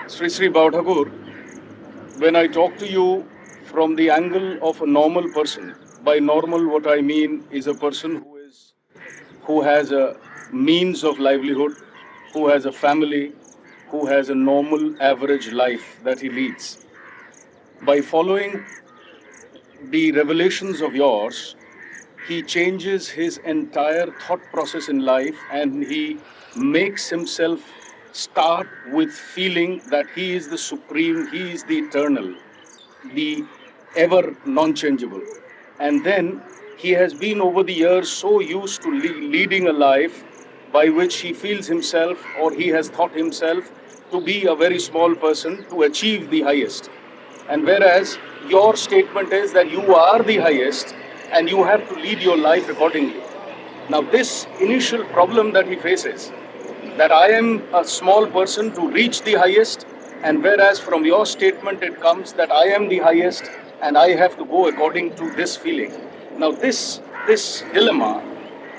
Sri Sri Bhavathakur, when I talk to you from the angle of a normal person, by normal what I mean is a person who has a means of livelihood, who has a family, who has a normal average life that he leads. By following the revelations of yours, he changes his entire thought process in life and he makes himself start with feeling that he is the supreme, he is the eternal, the ever non changeable. And then he has been over the years so used to leading a life by which he feels himself or he has thought himself to be a very small person to achieve the highest. And whereas your statement is that you are the highest and you have to lead your life accordingly. Now, this initial problem that he faces, that I am a small person to reach the highest, and whereas from your statement it comes that I am the highest and I have to go according to this feeling. Now, this dilemma,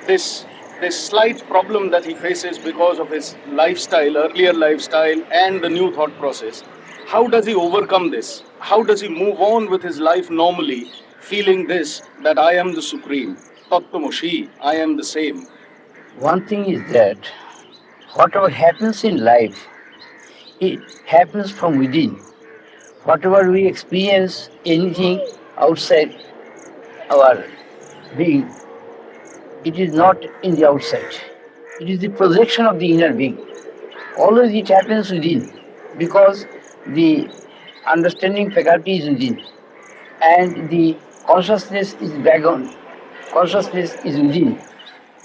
this this slight problem that he faces because of his lifestyle, earlier lifestyle, and the new thought process. How does he overcome this? How does he move on with his life normally, feeling this that I am the supreme, Tattvamoshi, I am the same? One thing is that whatever happens in life, it happens from within. Whatever we experience, anything outside our being, it is not in the outside. It is the projection of the inner being. Always it happens within because the understanding faculty is within and the consciousness is background. Consciousness is within.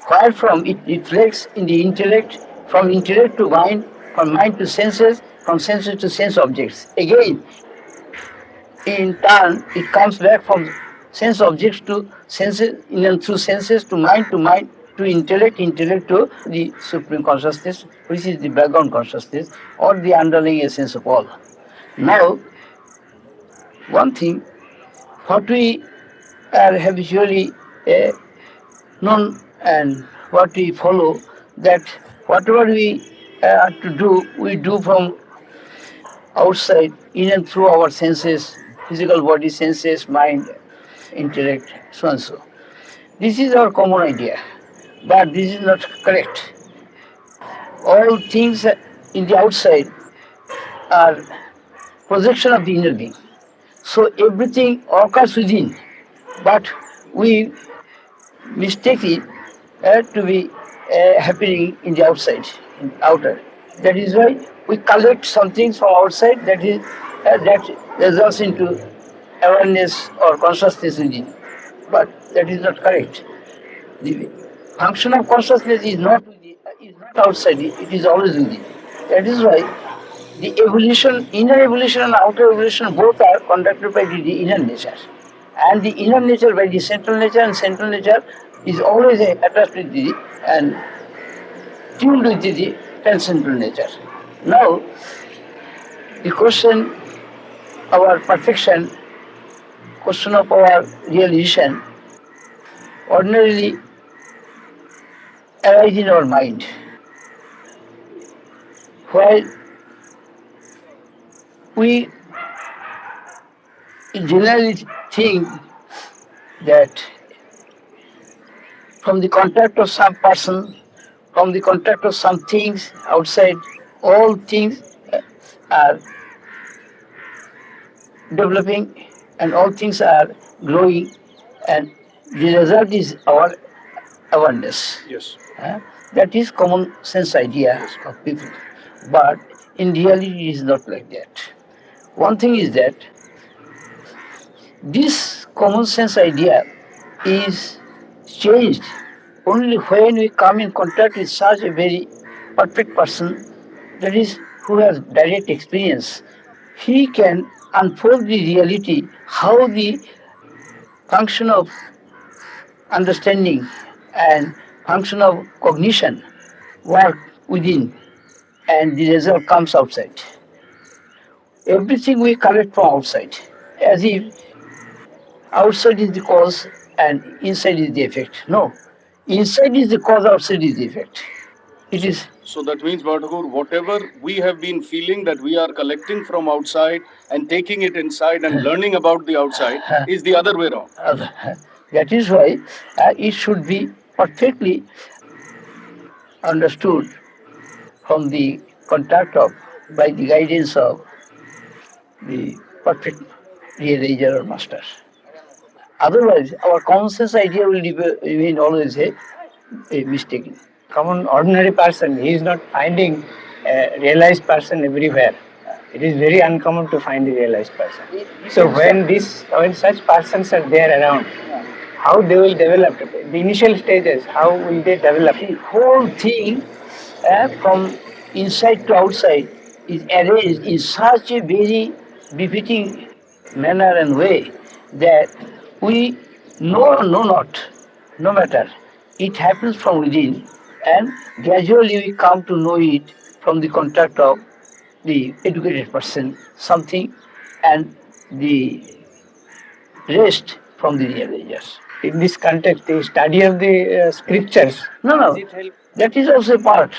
Where from it reflects in the intellect, from intellect to mind, from mind to senses, from senses to sense objects. Again, in turn, it comes back from sense objects to senses, through senses to mind to intellect, intellect to the supreme consciousness, which is the background consciousness or the underlying essence of all. Now, one thing, what we are habitually known and what we follow, that whatever we are to do, we do from outside, in and through our senses, physical body, senses, mind, intellect, so and so. This is our common idea, but this is not correct. All things in the outside are projection of the inner being. So everything occurs within, but we mistake it to be happening in the outside, in outer. That is why we collect some things from outside that results into awareness or consciousness within. But that is not correct. The function of consciousness is not outside, it is always within. That is why the evolution, inner evolution and outer evolution both are conducted by the inner nature. And the inner nature by the central nature, and central nature is always attached with the and tuned with the transcendental nature. Now, the question of our perfection, question of our realization, ordinarily arise in our mind. While we generally think that from the contact of some person, from the contact of some things outside, all things are developing and all things are growing, and the result is our awareness. Yes. That is common sense idea of people. But in reality it is not like that. One thing is that this common sense idea is changed only when we come in contact with such a very perfect person, that is, who has direct experience. He can unfold the reality, how the function of understanding and function of cognition work within, and the result comes outside. Everything we collect from outside, as if outside is the cause and inside is the effect. No, inside is the cause, outside is the effect. It is So that means, Bhathakur, whatever we have been feeling that we are collecting from outside and taking it inside and learning about the outside is the other way around. That is why it should be perfectly understood from the contact of, by the guidance of the perfect realizer or master. Otherwise, our conscious idea will remain always a mistaken. Common ordinary person, he is not finding a realized person everywhere. It is very uncommon to find a realized person. So when such persons are there around, how they will develop? The initial stages, how will they develop? The whole thing from inside to outside is arranged in such a very befitting manner and way that we know not, no matter. It happens from within, and gradually we come to know it from the contact of the educated person, something, and the rest from the realizers. In this context, the study of the scriptures. No, that is also a part.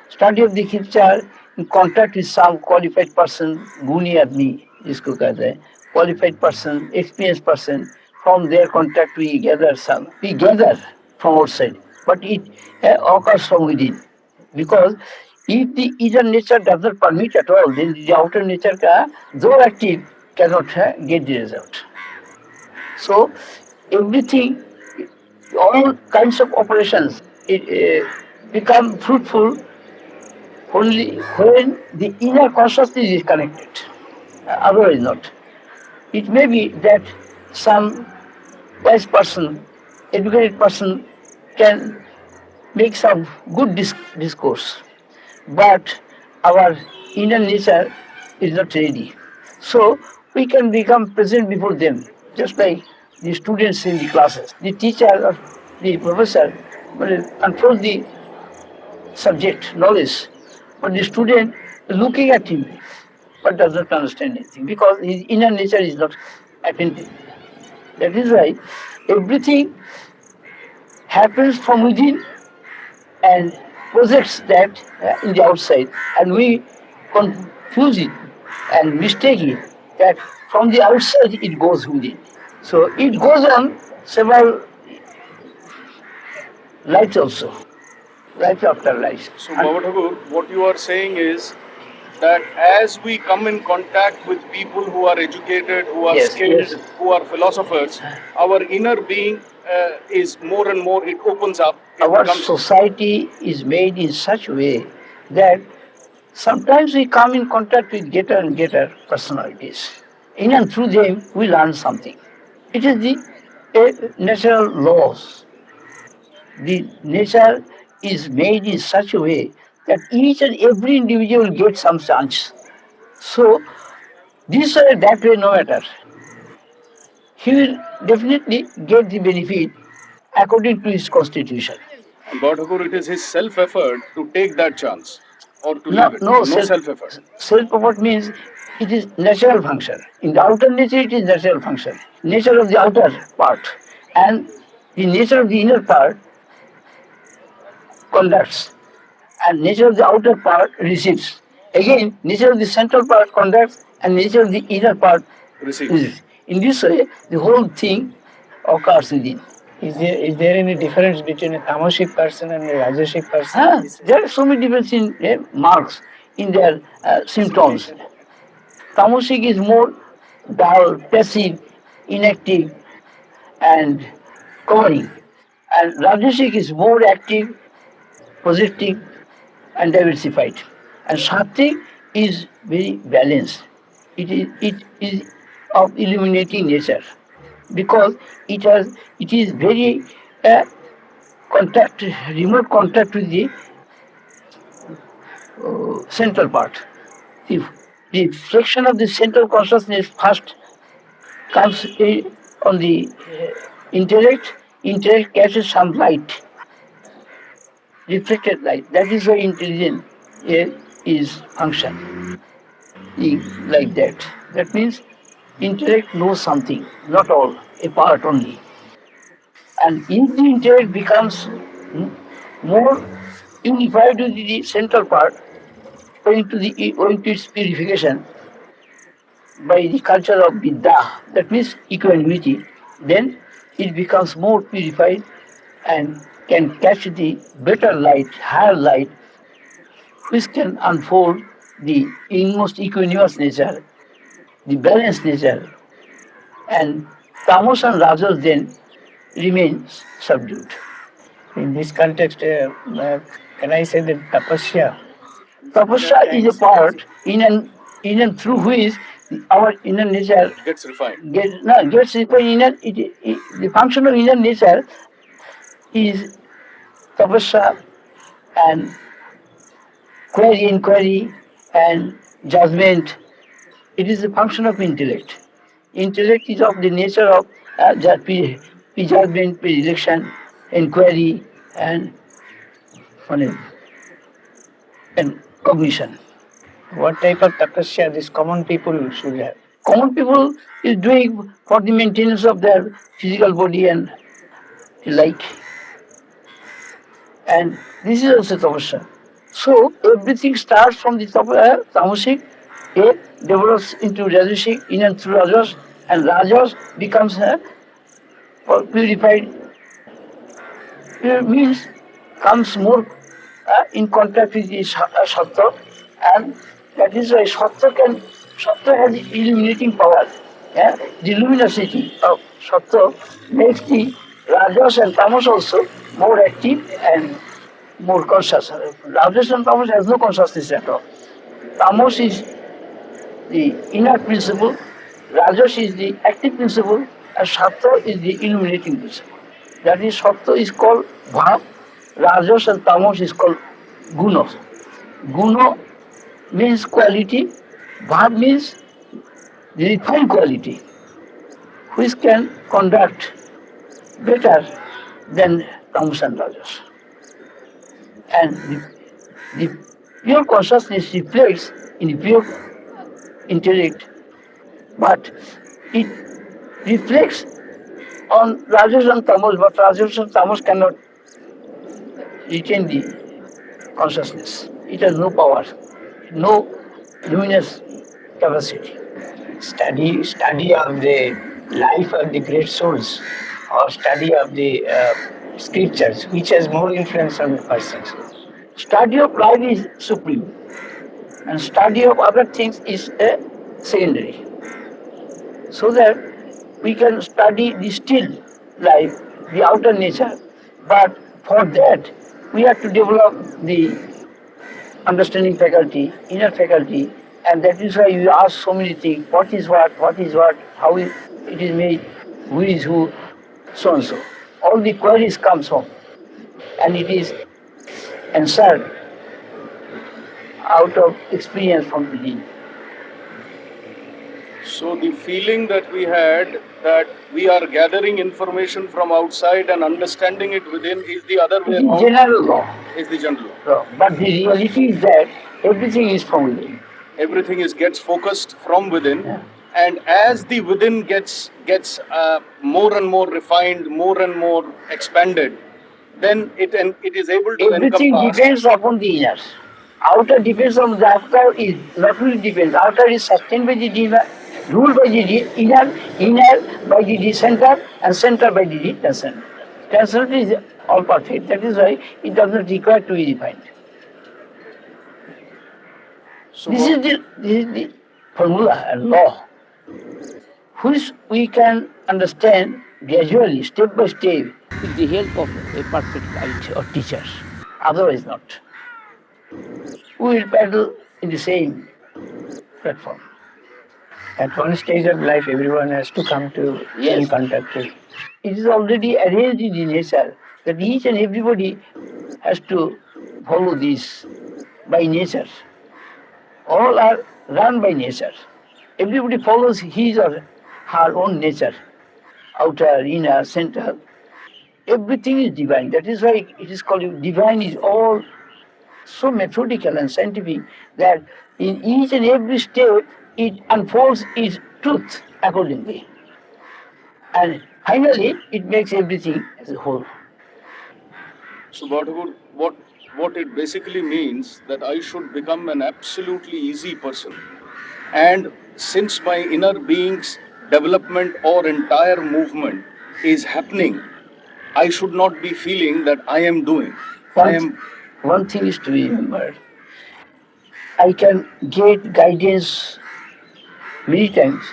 Study of the scripture in contact with some qualified person, guni admi, जिसको कहते हैं, qualified person, experienced person. From their contact we gather from outside, but it occurs from within. Because if the inner nature does not permit at all, then the outer nature, though active, cannot get the result. So everything, all kinds of operations, become fruitful only when the inner consciousness is connected. Otherwise not. It may be that some wise person, educated person can make some good discourse, but our inner nature is not ready. So we can become present before them, just like the students in the classes. The teacher or the professor will control the subject knowledge, but the student looking at him but does not understand anything because his inner nature is not attentive. That is why everything happens from within and projects that in the outside, and we confuse it and mistake it that from the outside it goes within. So it goes on several lives also, life after life. So, Bhathakur, what you are saying is that as we come in contact with people who are educated, who are Yes, skilled, yes. who are philosophers, our inner being is more and more, it opens up. It Our becomes- society is made in such a way that sometimes we come in contact with greater and greater personalities. In and through them, we learn something. It is the natural laws. The nature is made in such a way that each and every individual gets some chance. So, this way, that way, no matter. He will definitely get the benefit according to his constitution. And Bhathakur, it is his self-effort to take that chance or to No, leave it. no, Self-effort. Self-effort means it is natural function. In the outer nature, it is natural function. Nature of the outer part and the nature of the inner part conducts, and nature of the outer part receives. Again, nature of the central part conducts, and nature of the inner part Receives. receives. In this way, the whole thing occurs within. Is there any difference between a tamasic person and a rajasic person? There are so many difference in marks in their symptoms. Tamasic is more dull, passive, inactive, and covering. And Rajasic is more active, positive, and diversified. And Sattvic is very balanced. It is of illuminating nature because it is very remote contact with the central part. The fraction of the central consciousness first comes on the intellect. Intellect catches some light, reflected light. That is why intelligence is function like that. That means intellect knows something, not all, a part only. And if the intellect becomes more unified with the central part, owing to its purification by the culture of Vidya, that means equanimity, then it becomes more purified and can catch the better light, higher light, which can unfold the inmost equanimous nature, the balanced nature, and tamas and rajas then remain subdued. In this context, can I say that tapasya? Tapasya is a part in and through which our inner nature Gets refined. gets refined. The function of inner nature is tapasya and inquiry and judgment. It is a function of intellect. Intellect is of the nature of judgment, predilection, inquiry, and and cognition. What type of tapasya these common people should have? Common people is doing for the maintenance of their physical body and like. And this is also tapasya. So everything starts from the tamasic, develops into rajasic, in and through rajas, and rajas becomes purified. It means comes more in contact with the sattva, and that is why sattva has illuminating power. Yeah? The luminosity of sattva makes the rajas and tamas also more active and more conscious. Rajas and tamas has no consciousness at all. Tamas is the inner principle, rajas is the active principle, and sattva is the illuminating principle. That is, sattva is called bhav, rajas and tamas is called guna. Guna means quality, bhav means the refined quality, which can conduct better than tamas and rajas. And the pure consciousness reflects in the pure intellect, but it reflects on rajas and tamas, but rajas and tamas cannot retain the consciousness. It has no power, no luminous capacity. Study of the life of the great souls, or study of the scriptures, which has more influence on the persons. Study of life is supreme, and study of other things is a secondary. So that we can study the still life, the outer nature, but for that we have to develop the understanding faculty, inner faculty, and that is why you ask so many things: what is what, how it is made, who is who, so and so. All the queries comes from, and it is answered out of experience from within. So the feeling that we had that we are gathering information from outside and understanding it within is the other way It is around. general law. Is the general law. But the reality is that everything is from within. Everything gets focused from within, Yeah. and as the within gets more and more refined, more and more expanded, then it is able to Everything encompass. depends upon the inner. Outer depends on the outer is not really depends. Outer is sustained by the divine, ruled by the inner by the center, and center by the transcendent. Transcendent is all perfect. That is why it does not require to be defined. So This is the formula and law, which we can understand gradually, step by step, with the help of a perfect guide or teacher. Otherwise not. We will paddle in the same platform. At one stage of life, everyone has to come to Yes. contact with. It is already arranged in the nature that each and everybody has to follow this by nature. All are run by nature. Everybody follows his or her own nature, outer, inner, center. Everything is divine. That is why it is called divine is all so methodical and scientific that in each and every step it unfolds its truth accordingly. And finally it makes everything as a whole. So, Bhattacharya, what it basically means that I should become an absolutely easy person. And since my inner being's development or entire movement is happening, I should not be feeling that I am doing. I am. One thing is to be remembered. I can get guidance many times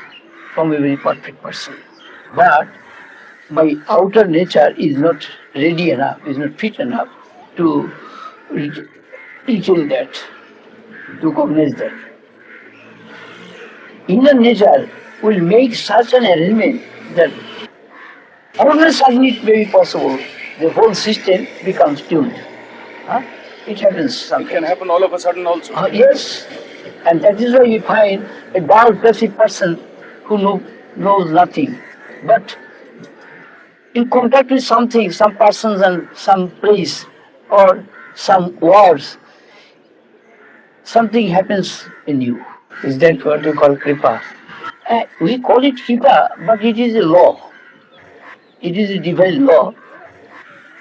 from a very perfect person. But my outer nature is not ready enough, is not fit enough to retain that, to recognize that. Inner nature will make such an arrangement that all of a sudden it may be possible, the whole system becomes tuned. Huh? It happens It sometimes. can happen all of a sudden also. Yes, and that is why we find a dull, passive person who knows nothing. But in contact with something, some persons and some place or some words, something happens in you. Is that what you call kripa? We call it kripa, but it is a law. It is a divine law.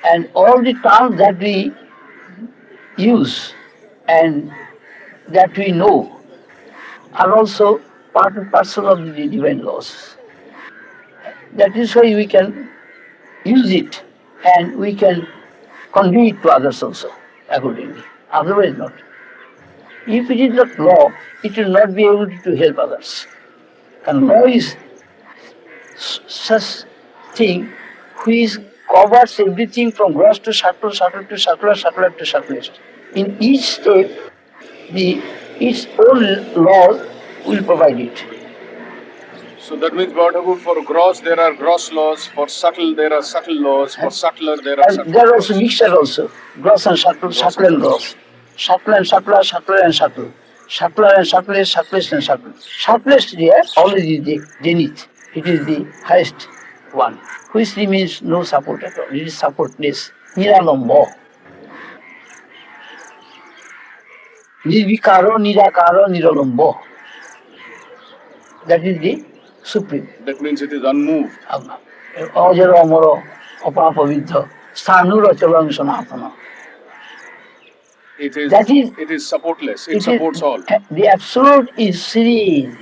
And all the terms that we use and that we know are also part and parcel of the divine laws. That is why we can use it and we can convey it to others also accordingly. Otherwise not. If it is not law, it will not be able to help others. And law is such thing which covers everything from gross to subtle, subtle to subtler, subtler to subtlest. In each step, its own law will provide it. So that means, Bhattacharya, for gross there are gross laws, for subtle there are subtle laws, for subtler there are And subtle there are laws. also mixture also. Gross and subtle, subtle and gross. Subtle and subtler, subtler and subtle. Subtler and subtlest, subtlest and subtle. Subtlest here always is the zenith. It is the highest one, which remains no support at all. It is supportless. Niralamba. Nirvikaro, nirakaro, niralamba. That is the supreme. That means it is unmoved. Ajara amara, apapavidya, sthanura chalang sanatana. It is, That is- it is supportless. It It supports is, all. The absolute is serene,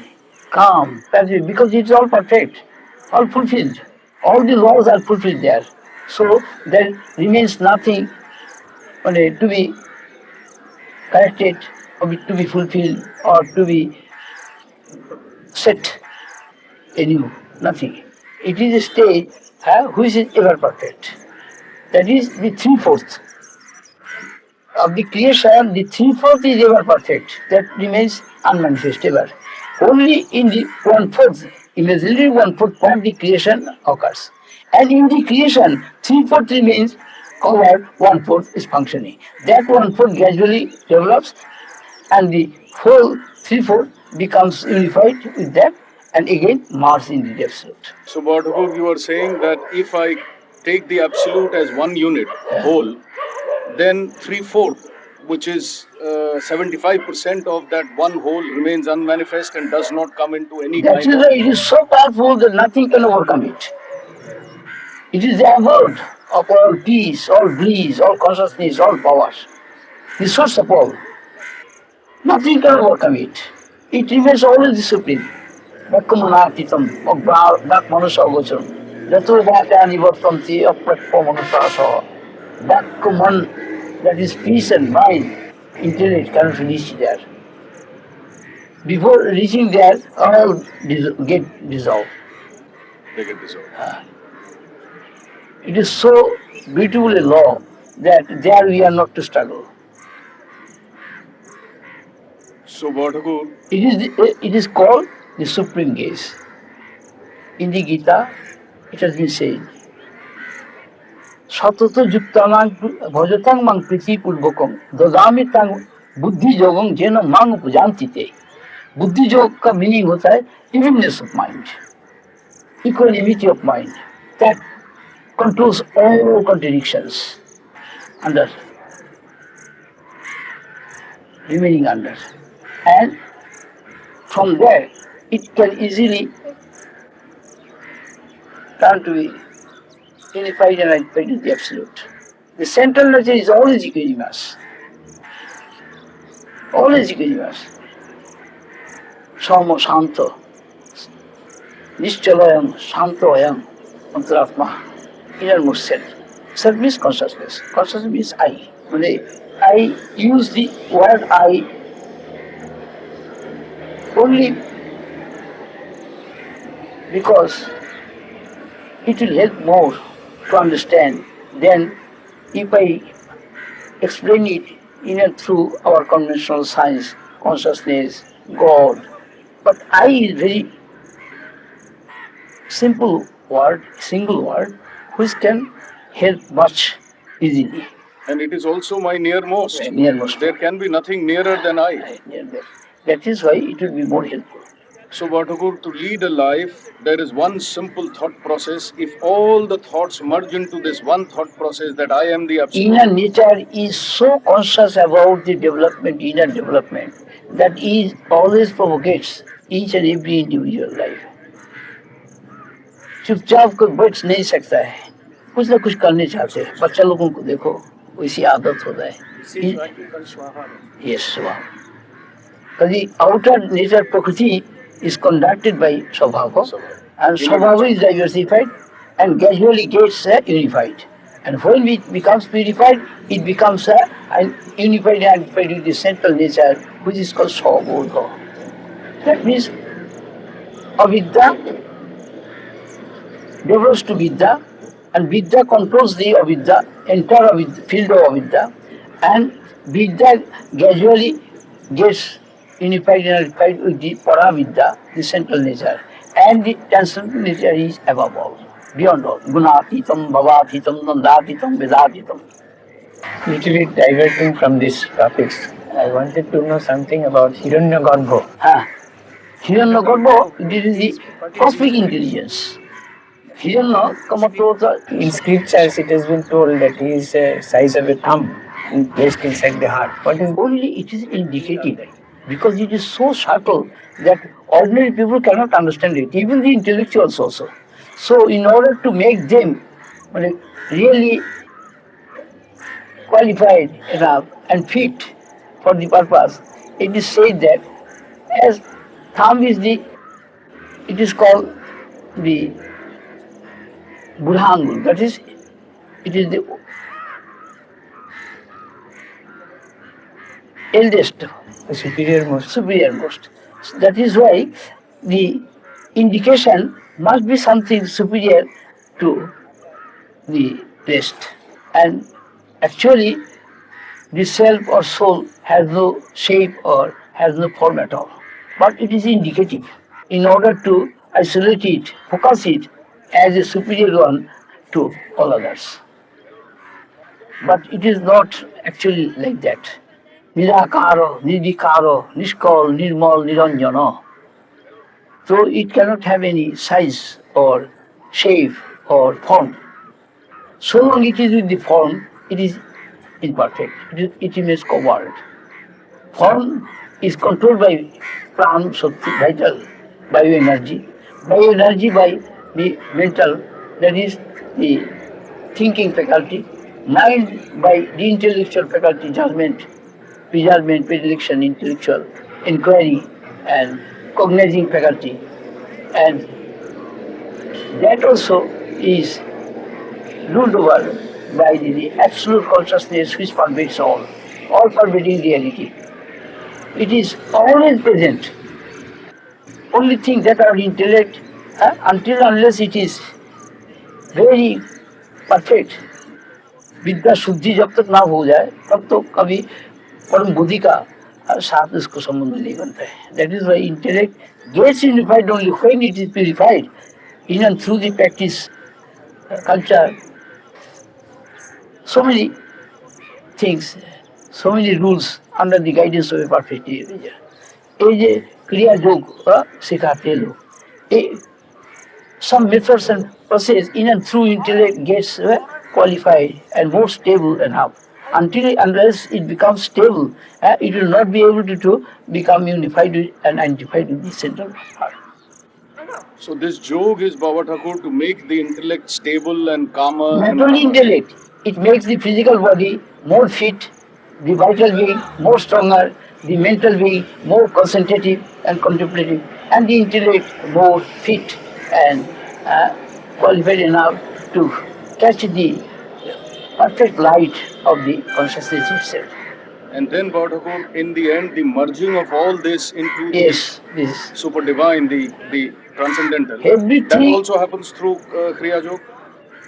calm, passive, because it is all perfect, all fulfilled. All the laws are fulfilled there. So there remains nothing to be corrected, or to be fulfilled, or to be set anew. Nothing. It is a state which is ever perfect. That is the 3/4 of the creation. The 3/4 is ever perfect. That remains unmanifest ever. Only in the 1/4, imaginary 1/4 part, the creation occurs. And in the creation, 3/4 remains covered, 1/4 is functioning. That 1/4 gradually develops, and the whole 3/4 becomes unified with that, and again merged in the absolute. So, Bhattacharya, you are saying that if I take the absolute as one unit, whole, then 3/4, which is 75% of that one whole, remains unmanifest and does not come into any That kind is of. why it is so powerful that nothing can overcome it. It is the abode of all peace, all bliss, all consciousness, all powers. The source of all. Nothing can overcome it. It remains always the supreme. Vakkamanatitam, Vakmanusha Gocharam. Jato Vakani Vattanti, Aprakpa Manusasa. Vakkaman, that is peace and mind, intellect cannot reach there. Before reaching there, all get dissolved. They get dissolved. It is so beautiful a law that there we are not to struggle. So, Bhattacharya, It is called the supreme gaze. In the Gita, it has been said, Satato juktamang bhajatang mang priti purvakam dadami tang buddhi yogam jena mang pujanti te. Buddhi yog का meaning होता है evenness of mind, equanimity of mind that controls all contradictions remaining under. And from there, it can easily turn to be unified and identified with the absolute. The central nature is always equanimous. Always universe. Sama Shanto. Nishchalayam Shantoyam Antaratma. Innermost self. Self means consciousness. Consciousness means I. When I use the word I only because it will help more to understand than if I explain it in and through our conventional science, consciousness, God. But I is very simple word, single word, which can help much easily. And it is also my nearmost. Nearmost. There can be nothing nearer than I. That is why it will be more helpful. So, Bhattakur, to lead a life, there is one simple thought process. If all the thoughts merge into this one thought process that I am the Absolute. Inner nature is so conscious about the development, inner development, that it always provocates each and every individual life. चुपचाप कोई बैठ नहीं सकता है, कुछ ना कुछ करने चाहते हैं. बच्चा लोगों को देखो, वैसी आदत होता है. Yes, because the outer nature Prakriti is conducted by Swabhava, and Swabhava is diversified and gradually gets unified. And when it becomes purified, it becomes unified and unified with the central nature, which is called Swabodha. That means Avidya develops to Vidya, and Vidya controls the Avidya, entire Avidya, field of Avidya, and Vidya gradually gets unified and unified with the Paravidya, the central nature, and the transcendental nature is above all, beyond all. Gunatitam, Bhavatitam, Nandatitam, Vedatitam. Little bit diverting from these topics, I wanted to know something about Hiranyagarbha. Hiranyagarbha, this is the cosmic intelligence. Hiranya Kamatota. In scriptures, it has been told that he is the size of a thumb and placed inside the heart. What is only it is indicative, because it is so subtle that ordinary people cannot understand it, even the intellectuals also. So, in order to make them really qualified enough and fit for the purpose, it is said that as thumb is it is called the Buddha, that is, it is the eldest, the superiormost? Superiormost. So that is why the indication must be something superior to the rest. And actually, the self or soul has no shape or has no form at all. But it is indicative. In order to isolate it, focus it as a superior one to all others. But it is not actually like that. Nirakaro, Nidikaro, Nishkal, Nirmal, Niranjana. So it cannot have any size or shape or form. So long it is with the form, it is imperfect. It remains covered. Form is controlled by pran, shakti, vital, bioenergy. Bioenergy by the mental, that is the thinking faculty. Mind by the intellectual faculty, judgment, predilection, intellectual, inquiry, and cognizing faculty. And that also is ruled over by the absolute consciousness which pervades all pervading reality. It is always present. Only thing that our intellect, until unless it is very perfect, विद्या शुद्धि जब तक ना हो जाए तब तो कभी परम बुद्धि का साथ इसको संबंध नहीं बनता है. That is why intellect gets unified only when it is purified in and through the practice, culture. So many things, so many rules under the guidance of a perfect nature. ये जो क्रिया योग सिखाते लोग, some methods and process in and through intellect gets qualified and more stable enough. Unless it becomes stable, it will not be able to become unified and identified with the central heart. So this jog is, Baba Thakur, to make the intellect stable and calmer. Not only intellect, it makes the physical body more fit, the vital being more stronger, the mental being more concentrative and contemplative, and the intellect more fit and qualified enough to catch the perfect light of the consciousness itself. And then, Bhattakur, in the end, the merging of all this into Yes, this the super divine, the transcendental, that everything. also happens through Kriya Yoga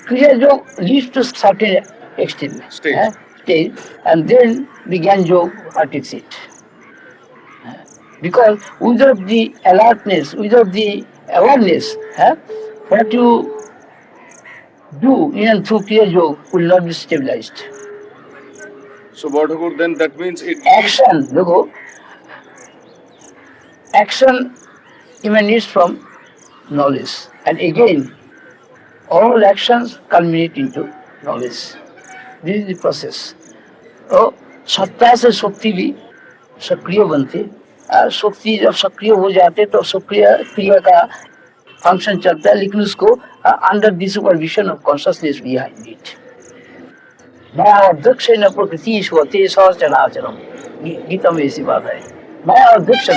Kriya Yoga leads to certain extent, stage. stage, and then the Gyan Yoga partakes it. Because without the alertness, without the awareness, what you do even through Kriya Yoga will not be stabilized. So, Bhattakur, then that means it Action, look, action emanates from knowledge, and again, all actions culminate into knowledge. This is the process. तो सत्ता से शक्ति भी सक्रिय बनते, और शक्ति जब सक्रिय हो जाते तो सक्रिय क्रिया का फंक्शन चलता है, लेकिन उसको under the supervision of consciousness behind it. मैं अध्यक्ष न प्रकृति होते सहज चलाचरम, गीता में ऐसी बात है. मैं अध्यक्ष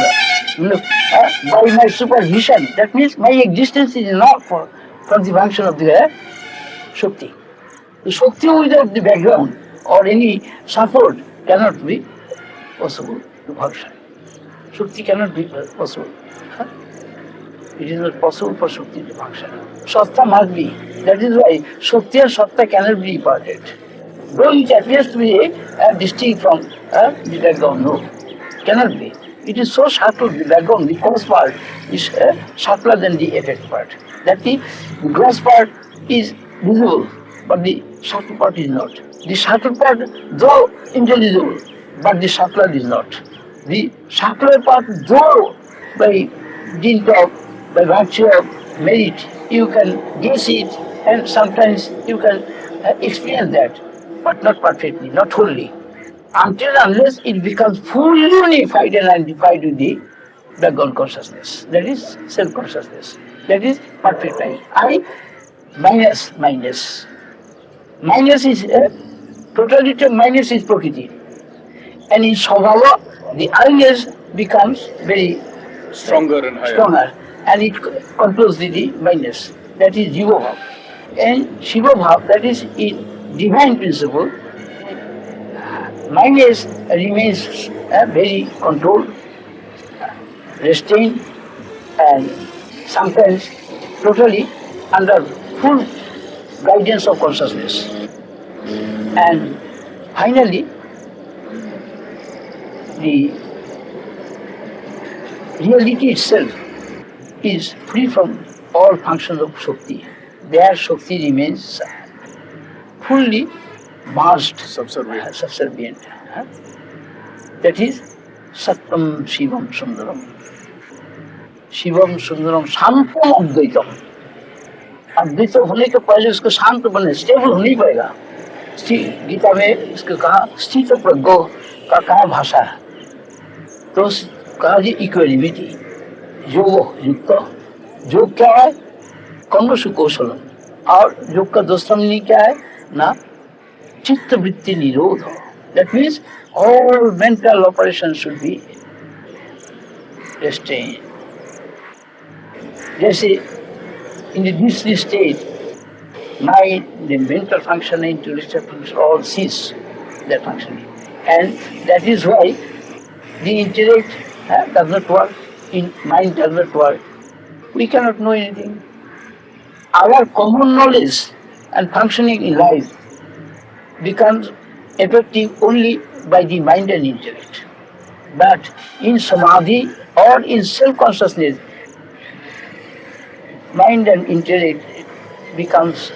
by my supervision, that means my existence is not for the function of the Shakti. The Shakti without the background or any support cannot be possible to function. Shakti cannot be possible. It is not possible for Shakti to function. Sattva must be. That is why Shakti and Sattva cannot be parted. Though it appears to be distinct from the background, no, cannot be. It is so subtle, the background, the cause part is subtler than the effect part. That the gross part is visible, but the subtle part is not. The subtle part, though intelligible, but the subtler is not. The subtler part, though by dint of, by virtue of merit, you can guess it, and sometimes you can experience that, but not perfectly, not wholly. Until unless it becomes fully unified and identified with the background consciousness, that is self-consciousness, that is perfect life. I minus minus. Minus is totality of minus is Prakriti. And in Svabhava, the I-ness becomes very stronger and higher. Stronger, and it controls the minus, that is Jiva Bhav. And Shiva Bhav, that is in divine principle, minus remains very controlled, restrained, and sometimes totally under full guidance of consciousness. And finally, the reality itself is free from all functions of Shakti. There Shakti remains fully merged, subservient. That is Sattvam Shivam Sundaram. Shivam Sundaram शांतम अद्वैतम. अद्वैत होने के पहले उसको शांत बने, stable होना ही पड़ेगा. गीता में इसको कहा स्थित प्रज्ञ का कहा भाषा है, तो कहा जी इक्वेलिमिटी. योग युक्त, योग क्या है? कर्म सुकौशलम. और योग का दूसरा मीनिंग क्या है ना? चित्त वृत्ति निरोध. That means all mental operations should be restrained. जैसे in the this state, mind, the mental function, intellectual function, all cease their functioning. And that is why the intellect does not work, in mind does not work. We cannot know anything. Our common knowledge and functioning in life becomes effective only by the mind and intellect. But in samadhi or in self-consciousness, mind and intellect becomes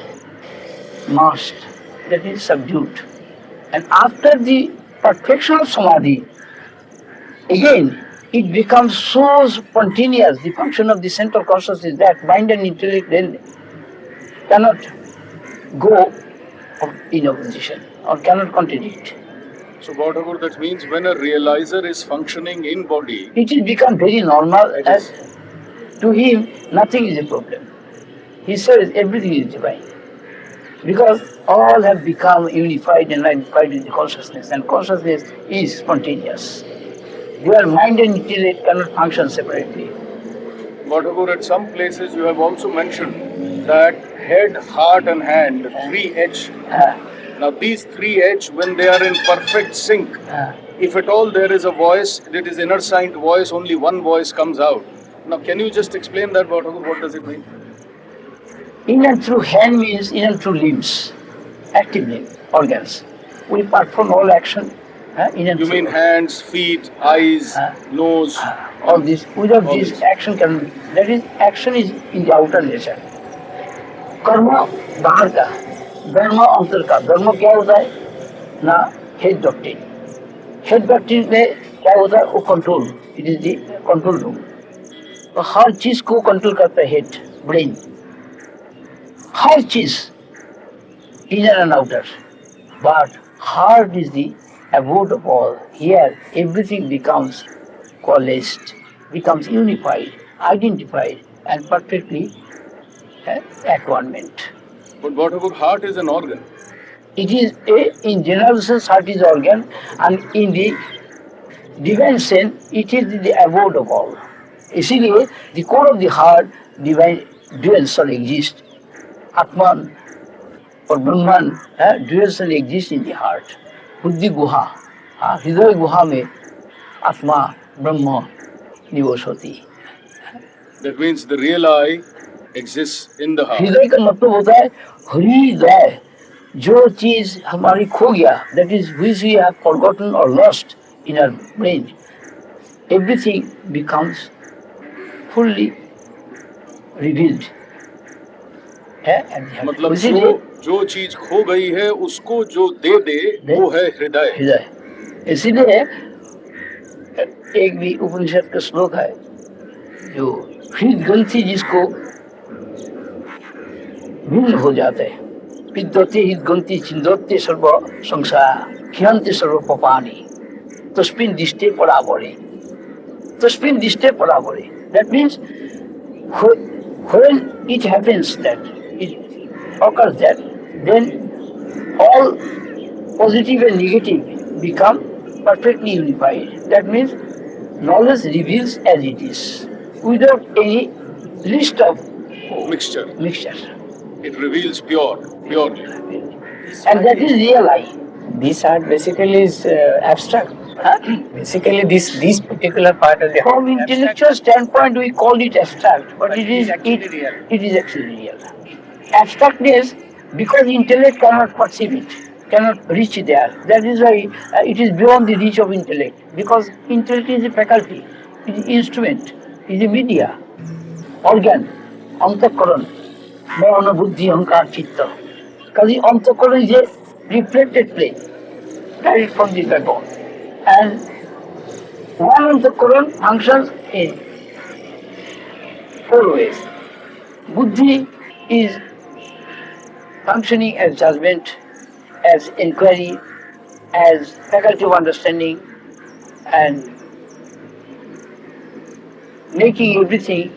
masked, that is subdued. And after the perfection of samadhi, again it becomes so spontaneous, the function of the central consciousness, that mind and intellect then cannot go in opposition or cannot contradict. So, Bhattakur, that means when a realizer is functioning in body, it will become very normal, as to him nothing is a problem. He says everything is divine. Because all have become unified and identified with the consciousness, and consciousness is spontaneous. Their mind and intellect cannot function separately. But Thakur, at some places you have also mentioned that head, heart, and hand, the 3H. Uh, Now, these 3H, when they are in perfect sync, uh, if at all there is a voice, it is inner signed voice, only one voice comes out. Now, can you just explain that, Thakur? What does it mean? In and through hand means in and through limbs, active limb, organs. We perform all action in and You through. mean hands, feet, eyes, nose? All this. Without All this, this. action can. That is, action is in the outer nature. कर्म बाहर का, धर्म अंतर का. धर्म क्या होता है ना? Head doctrine. हेड डॉक्ट्रिन में क्या होता है? वो control. It is the control room. तो हर चीज को कंट्रोल करता है हेड, ब्रेन. हर चीज, inner and outer. But heart is the abode of all. Here, everything becomes coalesced, becomes unified, identified, and perfectly at one ment. But Thakur, heart is an organ. It is in general sense, heart is organ, and in the divine sense, it is the abode of all. इसीलिए the core of the heart, divine dual soul exist. Atman और ब्रह्मांड dual cell exist in the heart. बुद्धि गुहा, हृदय गुहा में आत्मा ब्रह्म निवास होती. That means the real I exists in the heart. हृदय का मतलब होता है हृदय. जो चीज हमारी खो गया, that is which we have forgotten और lost in our brain, everything becomes fully revealed. मतलब जो चीज खो गई है उसको जो दे दे वो है हृदय. हृदय. इसीलिए एक भी उपनिषद का श्लोक है जो हृदय ग्रंथि जिसको भिन्न हो जाते हैं. विद्यते हृदय ग्रंथि चिंदोत्ते सर्व संसार खियन्ते सर्व पापानि तस्मिन् दिष्टे परावरे. तस्मिन् दिष्टे परावरे. That means when it happens that it occurs that then all positive and negative become perfectly unified. That means knowledge reveals as it is without any list of Mixture. mixture. It reveals purely. And that is real I. This art basically is abstract. Basically, this particular part of the From art is intellectual standpoint, we call it abstract, but it is actually real. It is actually real. Abstractness, because intellect cannot perceive it, cannot reach there. That is why it is beyond the reach of intellect. Because intellect is a faculty, it is instrument, it is a media, organ, antakaran, mana, buddhi, ahankar, chitta. Because the antakaran is a reflected plane, direct from the backbone. And one antakaran functions in 4 ways. Buddhi is functioning as judgment, as inquiry, as faculty of understanding, and making everything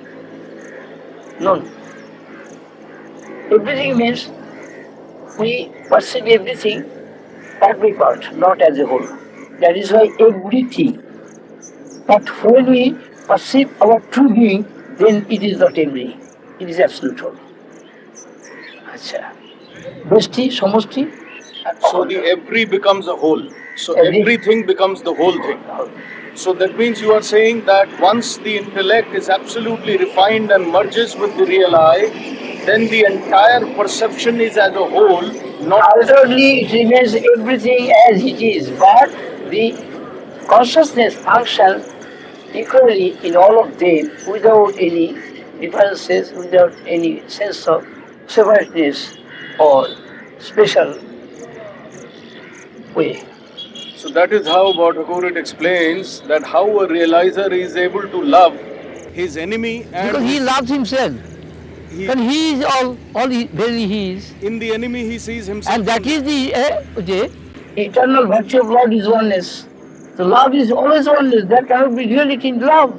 known. Everything means we perceive everything part by part, not as a whole. That is why everything. But when we perceive our true being, then it is not every, it is absolute whole. Acha. Besti, samosti. So the every becomes a whole. So Every- everything becomes the whole thing. So that means you are saying that once the intellect is absolutely refined and merges with the real I, then the entire perception is as a whole, not Outwardly it remains everything as it is, but the consciousness functions equally in all of them without any differences, without any sense of separateness or special way. So that is how Bhattacharya explains that how a realizer is able to love his enemy and Because he loves himself, he- and he is all he, really he is. in the enemy he sees himself. And that is the eternal virtue of Lord is oneness. So love is always oneness. There cannot be duality in love.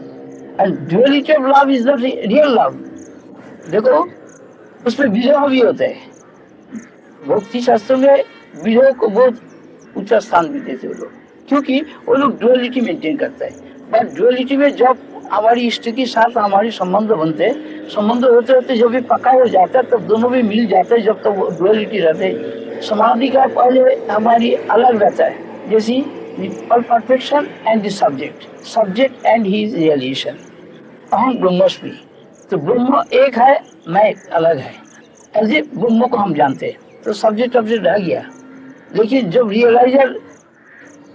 And duality of love is not real love. देखो उसमें विरह भी होता है. भक्ति शास्त्र में विरह को बहुत ऊंचा स्थान भी देते हैं लोग, क्योंकि वो लोग डुअलिटी मेंटेन करता है. बट डुअलिटी में जब हमारी इष्ट के साथ हमारी संबंध होते होते जब भी पक्का हो जाता है तब दोनों भी मिल जाते हैं, जब तक तो डुअलिटी रहते। समाधि का पहले हमारी अलग रहता है, जैसे perfection and the subject and his realisation, अहम ब्रह्मस्मि। तो ब्रह्म एक है, मैं एक अलग है, ऐसे ब्रह्म को हम जानते हैं, तो सब्जेक्ट ऑब्जेक्ट रह गया। लेकिन जब रियलाइजर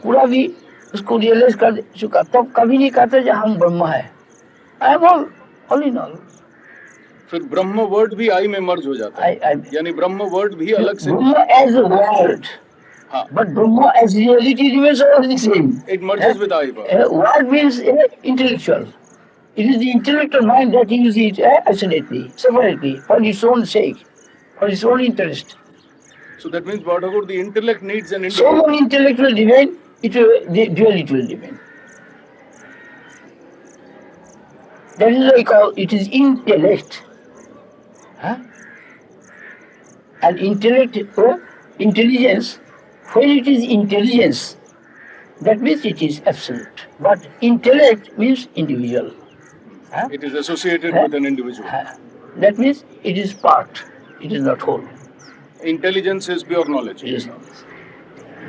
पूरा भी उसको रियलाइज कर चुका तब कभी नहीं कहते कि हम ब्रह्म है, I am all in all. फिर ब्रह्म वर्ड भी आई में मर्ज हो जाता है, यानी ब्रह्म वर्ड भी अलग से ब्रह्म एज अ वर्ड, हाँ, but Brahma as reality remains all the same. it merges with I. Word means intellectual. It is the intellectual mind that uses it isolately, separately, for its own sake, for its own interest. So that means what about the intellect needs an So intellect? when intellect will remain, the duality will remain. That is why I call it is intellect. Huh? And intellect, intelligence, when it is intelligence, that means it is absolute. But intellect means individual. Huh? It is associated with an individual. That means it is part, it is not whole. Intelligence is pure knowledge. It is not.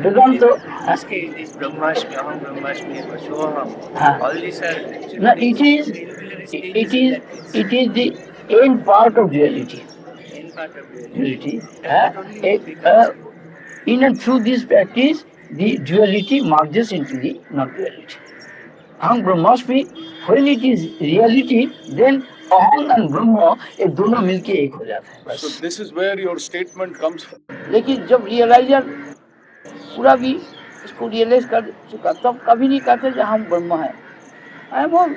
Vedanta, This case, this Brahmasmi, Aham Brahmasmi, Vasoham, Huh. all these are actually no, it is the end part of duality. in part of reality. Duality. In and through this practice, the duality merges into the non-duality. Aham Brahmasmi, when it is reality, then Aham and Brahma ये दोनों मिलके एक हो जाते हैं So बस। this is where your statement comes from. लेकिन जब रियलाइजर पूरा भी इसको रियलाइज कर चुका तब कभी नहीं कहते कि हम ब्रह्म हैं, I am all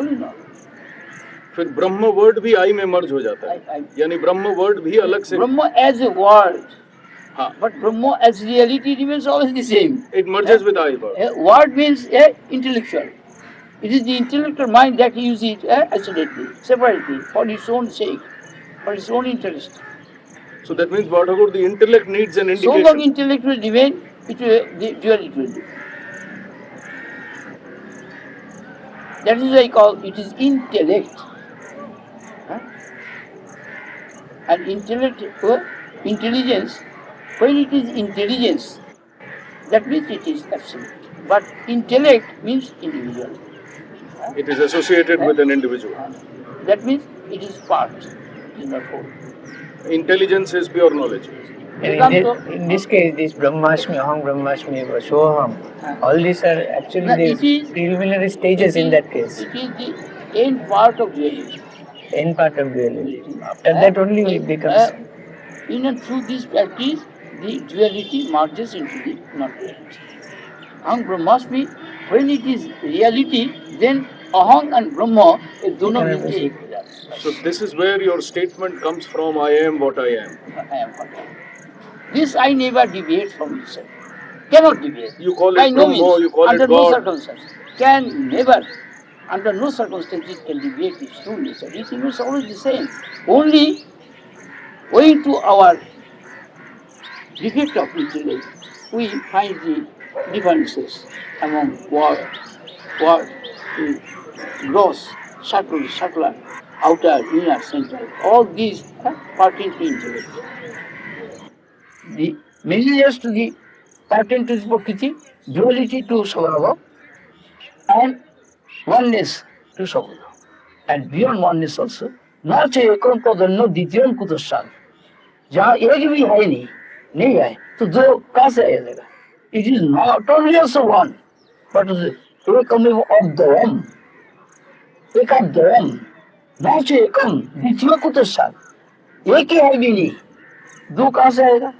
in all. फिर ब्रह्म वर्ड भी आई में मर्ज हो जाता है, यानी ब्रह्म वर्ड भी अलग से ब्रह्म एज ए वर्ड, हाँ, but Brahma as reality remains always the same. it merges with I. Word means intellectual. It is the intellectual mind that uses it isolately, separately, for its own sake, for its own interest. So that means what about the intellect needs an So long indication? intellect will remain, the duality will remain. That is why I call it is intellect. Huh? And intelligence, when it is intelligence, that means it is absolute. But intellect means individual. It is associated with an individual. That means it is part, it is not whole. Intelligence is pure knowledge. In this case, this Brahmasmi, Aham Brahmasmi, Vasoham, all these are actually No, the it is- preliminary stages in that case. It is the end part of duality. End part of reality. After that only it becomes. In and through this practice, the duality merges into the non-duality. Aham Brahmasmi, when it is reality, then Aham and Brahma ये दोनों मिलके एक हो जाते हैं। So this is where your statement comes from, I am what I am. I am what I am. This I never deviate from itself. Cannot deviate. You call By it no Brahma, means. you call Under it no God. circumstances. Can never, under no circumstances can deviate its true nature. It remains always the same. Only owing to our defect of intellect, we find the differences among word, gross, subtler, outer, inner, central. All these pertain to intellect. The measures to the pertain to Prakriti, duality to Svabhava, and oneness to Svabhava. And beyond oneness also, न च एकम तदन्नो द्वितीयम कुतस्यात्। जहाँ एक भी है नहीं है, तो दो कहाँ से आएगा? It is not only also one, but एकमेव अद्वयम्, एकाद्वयम्, न च एकम द्वितीय कुतस्यात्। एक ही है भी नहीं, दो कहाँ से आएगा?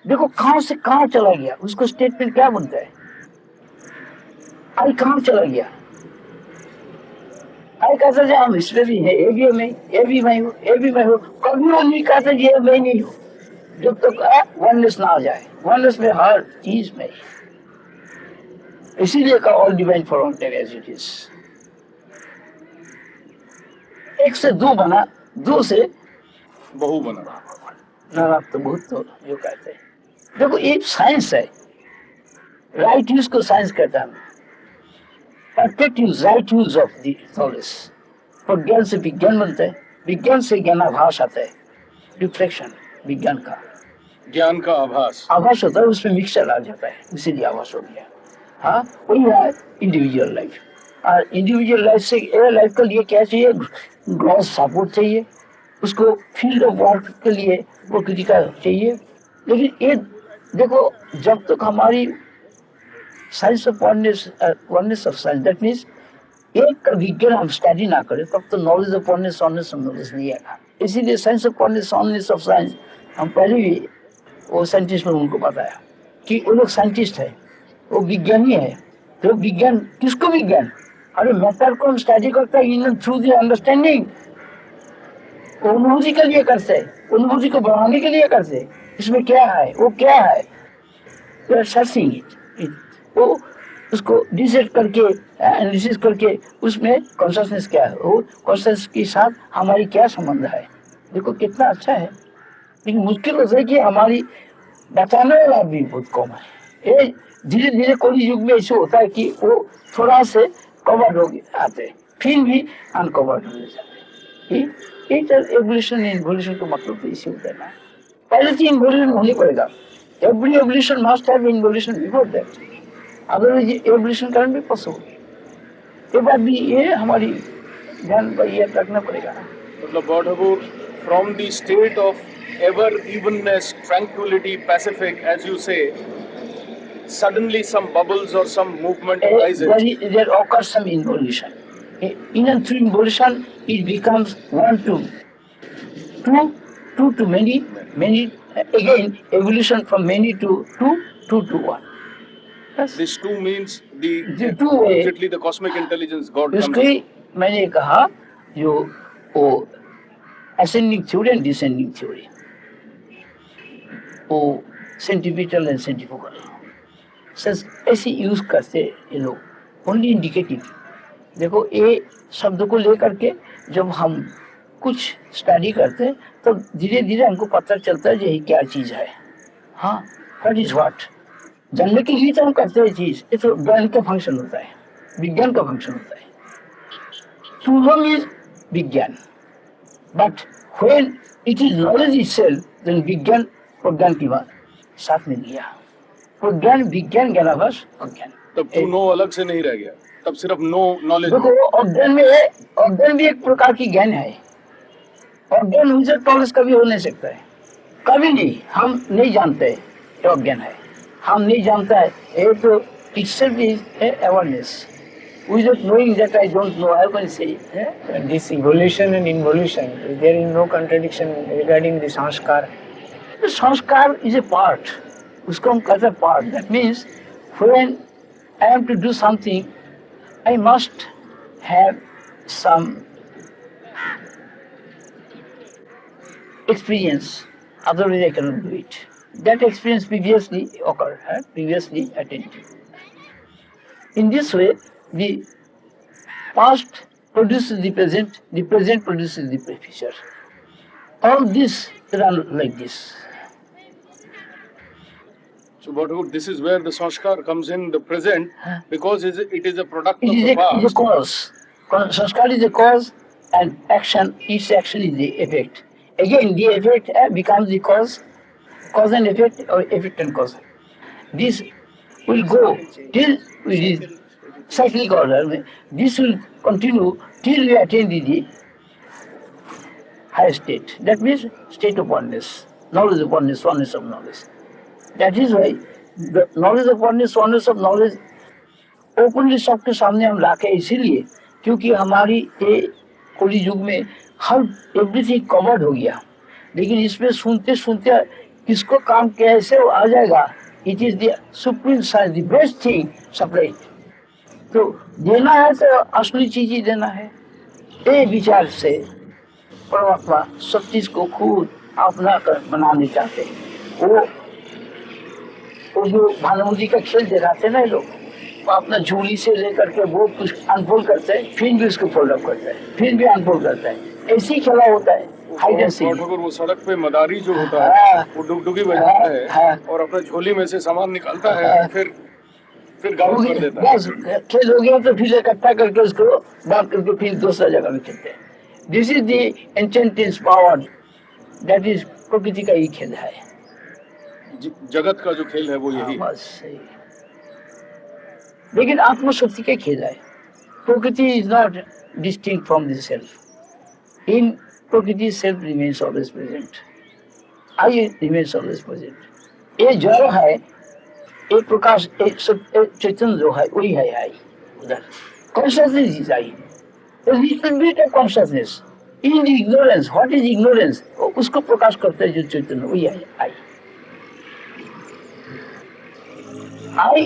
देखो कहाँ से कहाँ चला गया, उसको स्टेटमेंट क्या बनता है? आई कहाँ चला गया? आई कहता है हम इसमें भी है, ये भी मैं, ये भी मैं हूँ, ये भी मैं हूँ। कभी वो नहीं कहता ये मैं नहीं हूँ, जब तक वननेस ना आ जाए। वननेस में हर चीज में, इसीलिए का all divine for all time as it is. एक से दो बना, दो से बहु बना। नाराज तो बहुत तो जो कहते हैं। देखो एक साइंस है, राइट यूज को साइंस कहता है। Perfect use, right use of the knowledge. और ज्ञान से विज्ञान बनता है, विज्ञान से ज्ञानाभास आता है, रिफ्लेक्शन विज्ञान का, ज्ञान का आभास। आभास होता है, उसमें मिक्सचर आ जाता है, इसीलिए आभास हो गया। हाँ, वही है इंडिविजुअल लाइफ। और इंडिविजुअल लाइफ से लाइफ के लिए क्या चाहिए? ग्रॉस सपोर्ट चाहिए, उसको फील्ड ऑफ वर्क के लिए प्रकृति का चाहिए। लेकिन ये देखो, जब तक हमारी science of oneness of science, that means एक विज्ञान हम स्टडी ना करें, तब तो knowledge of oneness of knowledge नहीं आएगा। इसीलिए science of oneness of science हम पहले भी वो साइंटिस्ट ने उनको बताया कि वो लोग साइंटिस्ट है, वो विज्ञानी है। तो विज्ञान किसको विज्ञान? अरे मैटर को हम स्टडी करते हैं इन थ्रू द अंडरस्टैंडिंग, अनुभूति के लिए करते हैं, अनुभूति को बढ़ाने के लिए करते हैं। इसमें क्या है, वो क्या है, सर्चिंग इट, वो उसको डिसाइड करके एनालिसिस करके उसमें कॉन्शियसनेस क्या है, वो कॉन्शियसनेस के साथ हमारी क्या संबंध है। देखो कितना अच्छा है, लेकिन मुश्किल होता है कि हमारी बचाने वाला भी बहुत कम है। ये धीरे धीरे कोई युग में ऐसे होता है कि वो थोड़ा से कवर्ड हो आते हैं, फिर भी अनकवर्ड हो जाते हैं। एवोल्यूशन इन्वोल्यूशन का मतलब तो इसी होता है ना। पहले तो इन्वोल्यूशन होनी पड़ेगा, every evolution must have involution before that, otherwise evolution can be possible. ये बात भी ये हमारी ध्यान पर ये रखना पड़ेगा ना। मतलब God Thakur, from the state of ever evenness, tranquility, pacific, as you say, suddenly some bubbles or some movement arises. There occurs some involution. In and through involution, it becomes one to two, two to many, many. Again, evolution from many to two, two to one. Yes. This two means the two way. Exactly the cosmic intelligence God comes. इसलिए मैंने कहा जो वो ascending theory and descending theory, वो सेंटीमीटल and सेंटीफुगल सच ऐसे use करते ये लोग, ओनली इंडिकेटिव। देखो ये शब्द को लेकर के जब हम कुछ स्टडी करते हैं तो धीरे धीरे हमको पता चलता है यही क्या चीज है। हाँ, व्हाट इज व्हाट, जानने के लिए तो हम करते हैं चीज, ये तो ज्ञान का फंक्शन होता है, विज्ञान का फंक्शन होता है। टू लॉन्ग इज विज्ञान, but when it is knowledge itself, then विज्ञान प्रज्ञान की बात साथ में लिया। प्रज्ञान विज्ञान ज्ञानाभास अज्ञान, तब टू नो अलग से नहीं रह गया, तब सिर्फ नो नॉलेज। देखो अज्ञान में अज्ञान भी एक प्रकार की ज्ञान है। अज्ञान उनसे नॉलेज कभी हो नहीं सकता है, कभी नहीं। हम नहीं जानते ये अज्ञान है, हम नहीं जानता है, ये तो itself is awareness. Without knowing that I don't know, I can say. This evolution and involution, there is no contradiction regarding the sanskar. The sanskar is a part. उसको हम कहते हैं part. That means when I am to do something, I must have some experience. Otherwise, I cannot do it. That experience previously occurred, previously attained. In this way, the past produces the present produces the future. All this run like this. So what this is where the sanskar comes in the present, because it is a product It of is the a past. cause. Sanskar is the cause, and action, each action is the effect. Again, the effect becomes the cause and effect, or effect and cause. This will go till we reach cyclic order. This will continue till we attain the higher state. That means state of oneness, knowledge of oneness, oneness of knowledge. That is why the knowledge of oneness, oneness of knowledge openly सबके सामने हम लाके इसीलिए क्योंकि हमारी ये कली युग में हर एवरीथिंग कवर्ड हो गया, लेकिन इसमें सुनते सुनते किसको काम कैसे आ जाएगा। It is the supreme science, the best thing separate. तो देना है तो असली चीज ही देना है। ये विचार से परमात्मा सब चीज को खुद अपना कर बनाने चाहते हैं। वो जो भानुमति का खेल दिखाते ना लोग, अपना झूली से लेकर के वो कुछ अनफोल्ड करते हैं, फिर भी उसको फोल्ड अप करता है, फिर भी अनफोल्ड करता है। ऐसे ही खेला होता है। वो सड़क पे मदारी जो होता है वो डुगडुगी बजाता है और अपना झोली में से सामान निकालता है, फिर फिर गायब कर देता है। बस खेल हो गया तो फिर इकट्ठा करके उसको बात करके फिर दूसरा जगह में खेलते हैं। This is the enchantment power, that is prakriti का ही खेल है। जगत का जो खेल है वो यही है। बस सही। लेकिन आत्मशक्ति का खेल है। Prakriti is not distinct from the self. In prakriti self remains always present, I remains always present. ये जो है एक प्रकाश, एक चेतन जो है वही है आई उधर। Consciousness is I, little bit of consciousness in ignorance. What is ignorance? उसको प्रकाश करता है जो चेतन वही है आई। I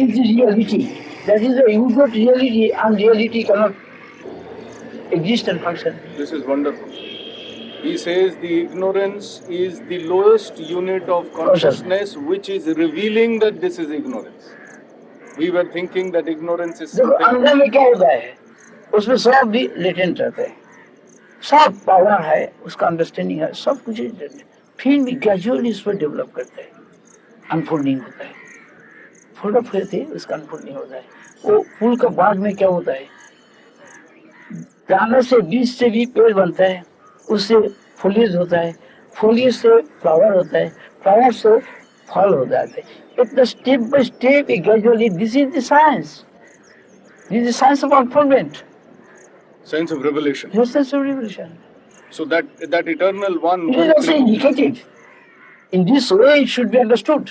is the reality. That is the without reality, and reality cannot exist and function. This is wonderful. He says the ignorance is the lowest unit of consciousness which is revealing that this is ignorance. We were thinking that ignorance is देखो अंदर something. में क्या होता है, उसमें सब भी latent रहता है, सब पावर है, उसका अंडरस्टैंडिंग है, सब कुछ latent। फिर भी ग्रेजुअली इस पर डेवलप करता है, अनफोल्डिंग होता है। फोल्ड अप होते उसका अनफोल्डिंग होता है। वो फूल का बाद में क्या होता है, दाना से बीज से भी पेड़ बनता है, उससे फोलियज होता है, फोलियज से फ्लावर होता है, फ्लावर से फल हो जाते हैं। इतना step by step gradually, this is the science, this is science of unfoldment, Sense of revelation. Sense of revolution. So that eternal one. It is also indicative. In this way it should be understood.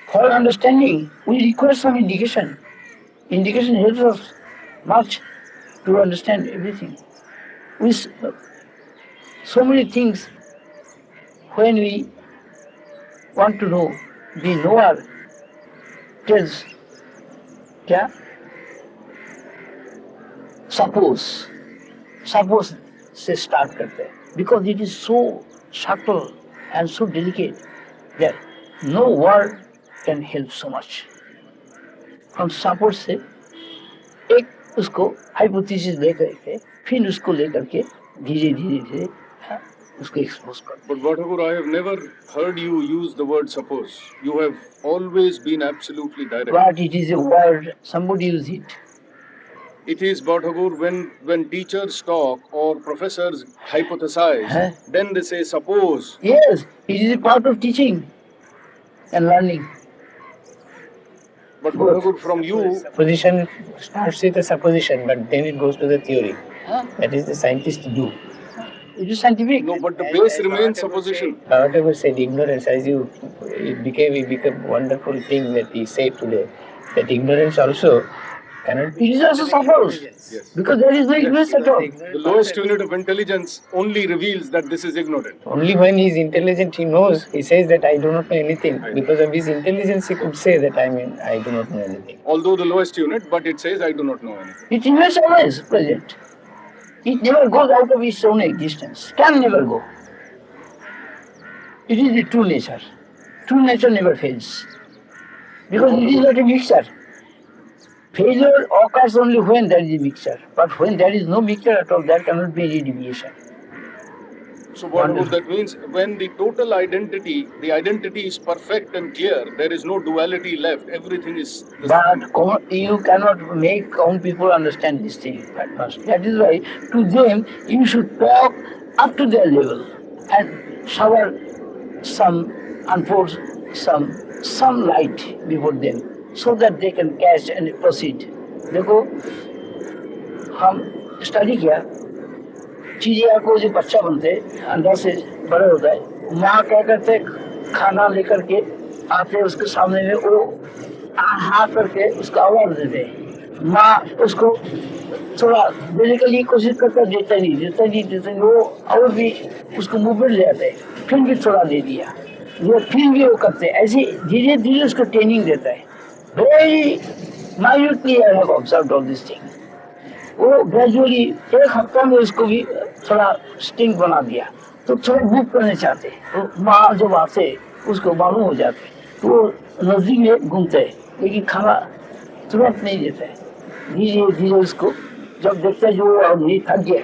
For understanding, we require some indication. Indication helps us much to understand everything. So many things, when we want to know, the knower tells, क्या? Suppose से start करते हैं, because it is so subtle and so delicate that no word can help so much. हम suppose से एक उसको hypothesis लेकर के फिर उसको लेकर के धीरे धीरे उसको expose करते हैं। But Bhattakur, I have never heard you use the word suppose. You have always been absolutely direct. But it is a word, somebody use it. It is Bhattakur, when teachers talk or professors hypothesize, Huh? then they say suppose. Yes, it is a part of teaching and learning. But Good. Bhattakur, from you, Supposition starts with a supposition, but then it goes to the theory. Huh? That is the scientist do. It is scientific. no, but the base remains supposition. Whatever said ignorance, it became a wonderful thing that he said today. That ignorance also cannot It is also suppose, Yes. because there is no ignorance at all. The lowest unit of intelligence only reveals that this is ignorant. Only when he is intelligent he knows. He says that I do not know anything. Because of his intelligence he could say that I do not know anything. Although the lowest unit, but it says I do not know anything. It remains always present. It never goes out of its own existence. Can never go. It is the true nature. True nature never fails. Because it is not a mixture. Failure occurs only when there is a mixture. But when there is no mixture at all, there cannot be any deviation. So what that means, when the total identity, the identity is perfect and clear, there is no duality left. Everything is the same. But you cannot make common people understand this thing at first. That is why to them you should talk up to their level and shower some, unfold some light before them so that they can catch and proceed. देखो हम study किया, चिड़िया को जो बच्चा बनते अंदर से बड़े होता है, माँ क्या करते खाना लेकर के आते उसके सामने में वो हाथ करके उसको आवाज देते, माँ उसको थोड़ा देने के लिए कोशिश करता, देता नहीं वो और भी उसको मूवमेंट ले आते, फिर भी थोड़ा दे दिया, वो फिर भी वो करते, ऐसे धीरे धीरे उसको ट्रेनिंग देता है। Very minutely I have observed all this thing. वो ग्रेजुअली एक हफ्ता में उसको भी थोड़ा स्टिंग बना दिया, तो थोड़ा मूव करने चाहते, तो माँ जब आते उसको मालूम हो जाते, तो वो नजदीक में घूमते, लेकिन खाना तुरंत नहीं देते, धीरे धीरे उसको जब देखते जो आदमी थक गया,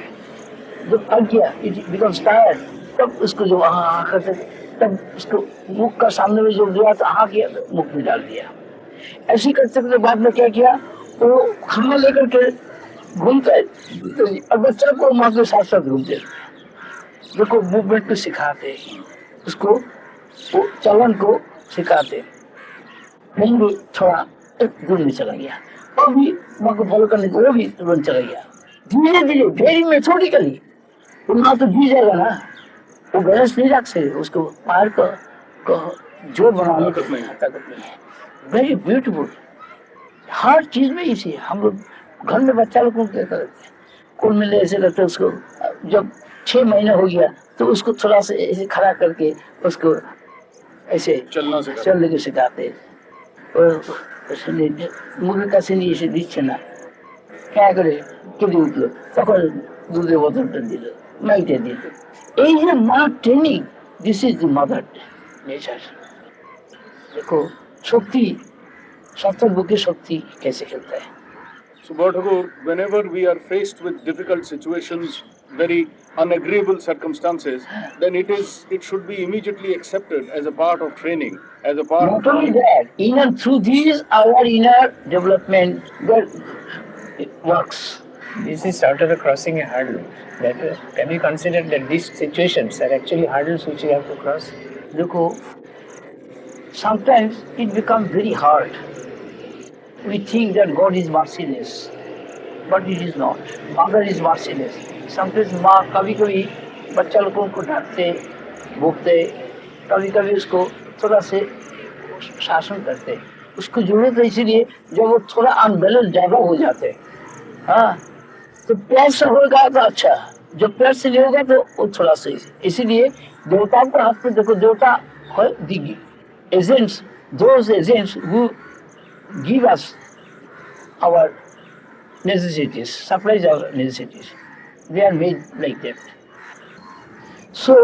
जब थक गया इट बिकम्स टायर्ड, तब उसको जो हाँ करते, तब उसको मुख का सामने में जो दिया तो हाँ किया तो मुख में डाल दिया। ऐसे ही करते करते बाद में क्या किया, वो खाना लेकर के घूमता है और बच्चा को माँ के साथ साथ घूमते रहते। देखो मूवमेंट को सिखाते, उसको वो चलन को सिखाते। फिर भी थोड़ा एक दूर में चला गया, और भी माँ को फॉलो करने को वो भी तुरंत चला गया। धीरे धीरे वेरी मेथोडिकली, वो माँ तो गिर जाएगा ना, वो बैलेंस नहीं रख सकते, उसको पैर को जोर बनाने की ताकत नहीं है। वेरी ब्यूटीफुल, हर चीज में इसी। हम लोग घर में बच्चा लोग को क्या करते हैं, कुल मिले ऐसे रहते, उसको जब 6 महीने हो गया तो उसको थोड़ा सा ऐसे खड़ा करके उसको ऐसे चलने को सिखाते। मुझे कैसे नहीं ऐसे दिखे ना, क्या करे केदे उठलो तখন दूधের বোতলটা দিল, মাইটে দিল। এই যে মা training, this is the mother nature. देखो शक्ति, सत्तर बुके शक्ति कैसे खेलता है। So, Bhartago, whenever we are faced with difficult situations, very unagreeable circumstances, then it should be immediately accepted as a part of training, as a part. Not only that, inner through these our inner development that works. This is sort of a crossing a hurdle. That can we consider that these situations are actually hurdles which we have to cross? देखो, sometimes it becomes very hard. We think that God is merciless, but it is not. Mother is merciless. Sometimes माँ कभी-कभी बच्चा लोगों को डांटते, भोगते, कभी-कभी उसको थोड़ा से शासन करते। उसको जरूरत है, इसीलिए जब वो थोड़ा अनबैलेंस ज्यादा हो जाते, हाँ, तो प्यार से होगा तो अच्छा, जब प्यार से नहीं होगा तो वो थोड़ा सही। इसीलिए देवताओं को हाथ में देखो, देवता agents, those agents who give us our necessities, supplies our necessities, they are made like that. So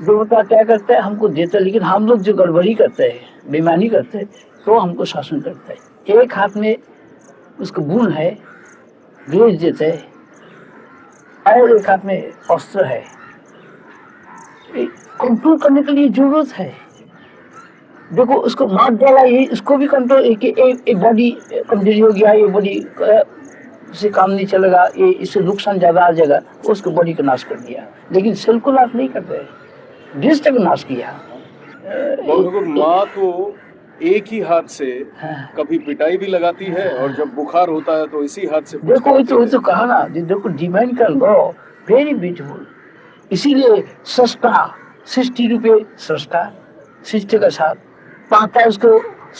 देवता क्या करता है, हमको देता है, लेकिन हम लोग जो गड़बड़ी करते हैं, बेईमानी करते हैं, तो हमको शासन करता है। एक हाथ में उसको गुण है, भेज देते हैं, और एक हाथ में अस्त्र है। कंट्रोल करने के लिए जरूरत है। देखो उसको मार डाला, ये इसको भी कंट्रोल, एक बॉडी कमजोरी हो गया, ये बॉडी से काम नहीं चलेगा, ये इससे नुकसान ज्यादा आ जाएगा, उसको बॉडी का नाश कर दिया। लेकिन सेल को नाश नहीं करते, दृष्टि को नाश किया। माँ तो एक ही हाथ से कभी पिटाई भी लगाती है, और जब बुखार होता है तो इसी हाथ से। देखो वो तो कहा ना, देखो डिवाइन का लॉ वेरी ब्यूटीफुल। इसीलिए सृष्टा, सृष्टि रूपे सृष्टा, सृष्टि का साथ पाता है, उसको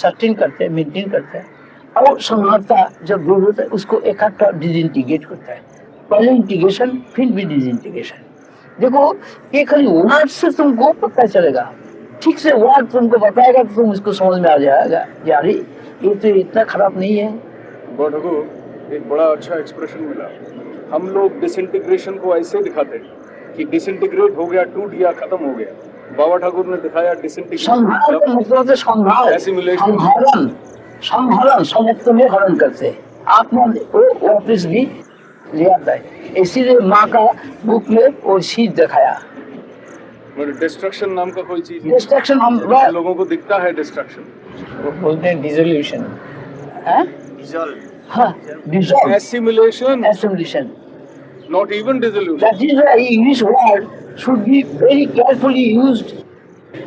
सस्टेन करते हैं, मेंटेन करते हैं, और संभालता जब जरूरत है उसको एक आध डिसइंटीग्रेट करता है। पहले इंटीग्रेशन, फिर भी डिसइंटीग्रेशन। देखो ये खाली वर्ड से तुमको पता चलेगा, ठीक से वर्ड तुमको बताएगा तो तुम इसको समझ में आ जाएगा, यार ये तो इतना खराब नहीं है। बॉडगो, एक बड़ा अच्छा एक्सप्रेशन मिला। हम लोग डिसइंटीग्रेशन को ऐसे दिखाते कि डिसइंटीग्रेट हो गया, टूट गया, खत्म हो गया। बाबा ठाकुर ने दिखाया डिसइंटीग्रेशन मतलब संभालन समत्व में हरण करते, आत्मा को वापस भी ले आता है। इसीलिए माँ का बुक में वो चीज दिखाया। डिस्ट्रक्शन नाम का कोई चीज, डिस्ट्रक्शन हम लोगों को दिखता है, डिस्ट्रक्शन वो बोलते हैं dissolution, assimilation, not even dissolution. That is why English word should be very carefully used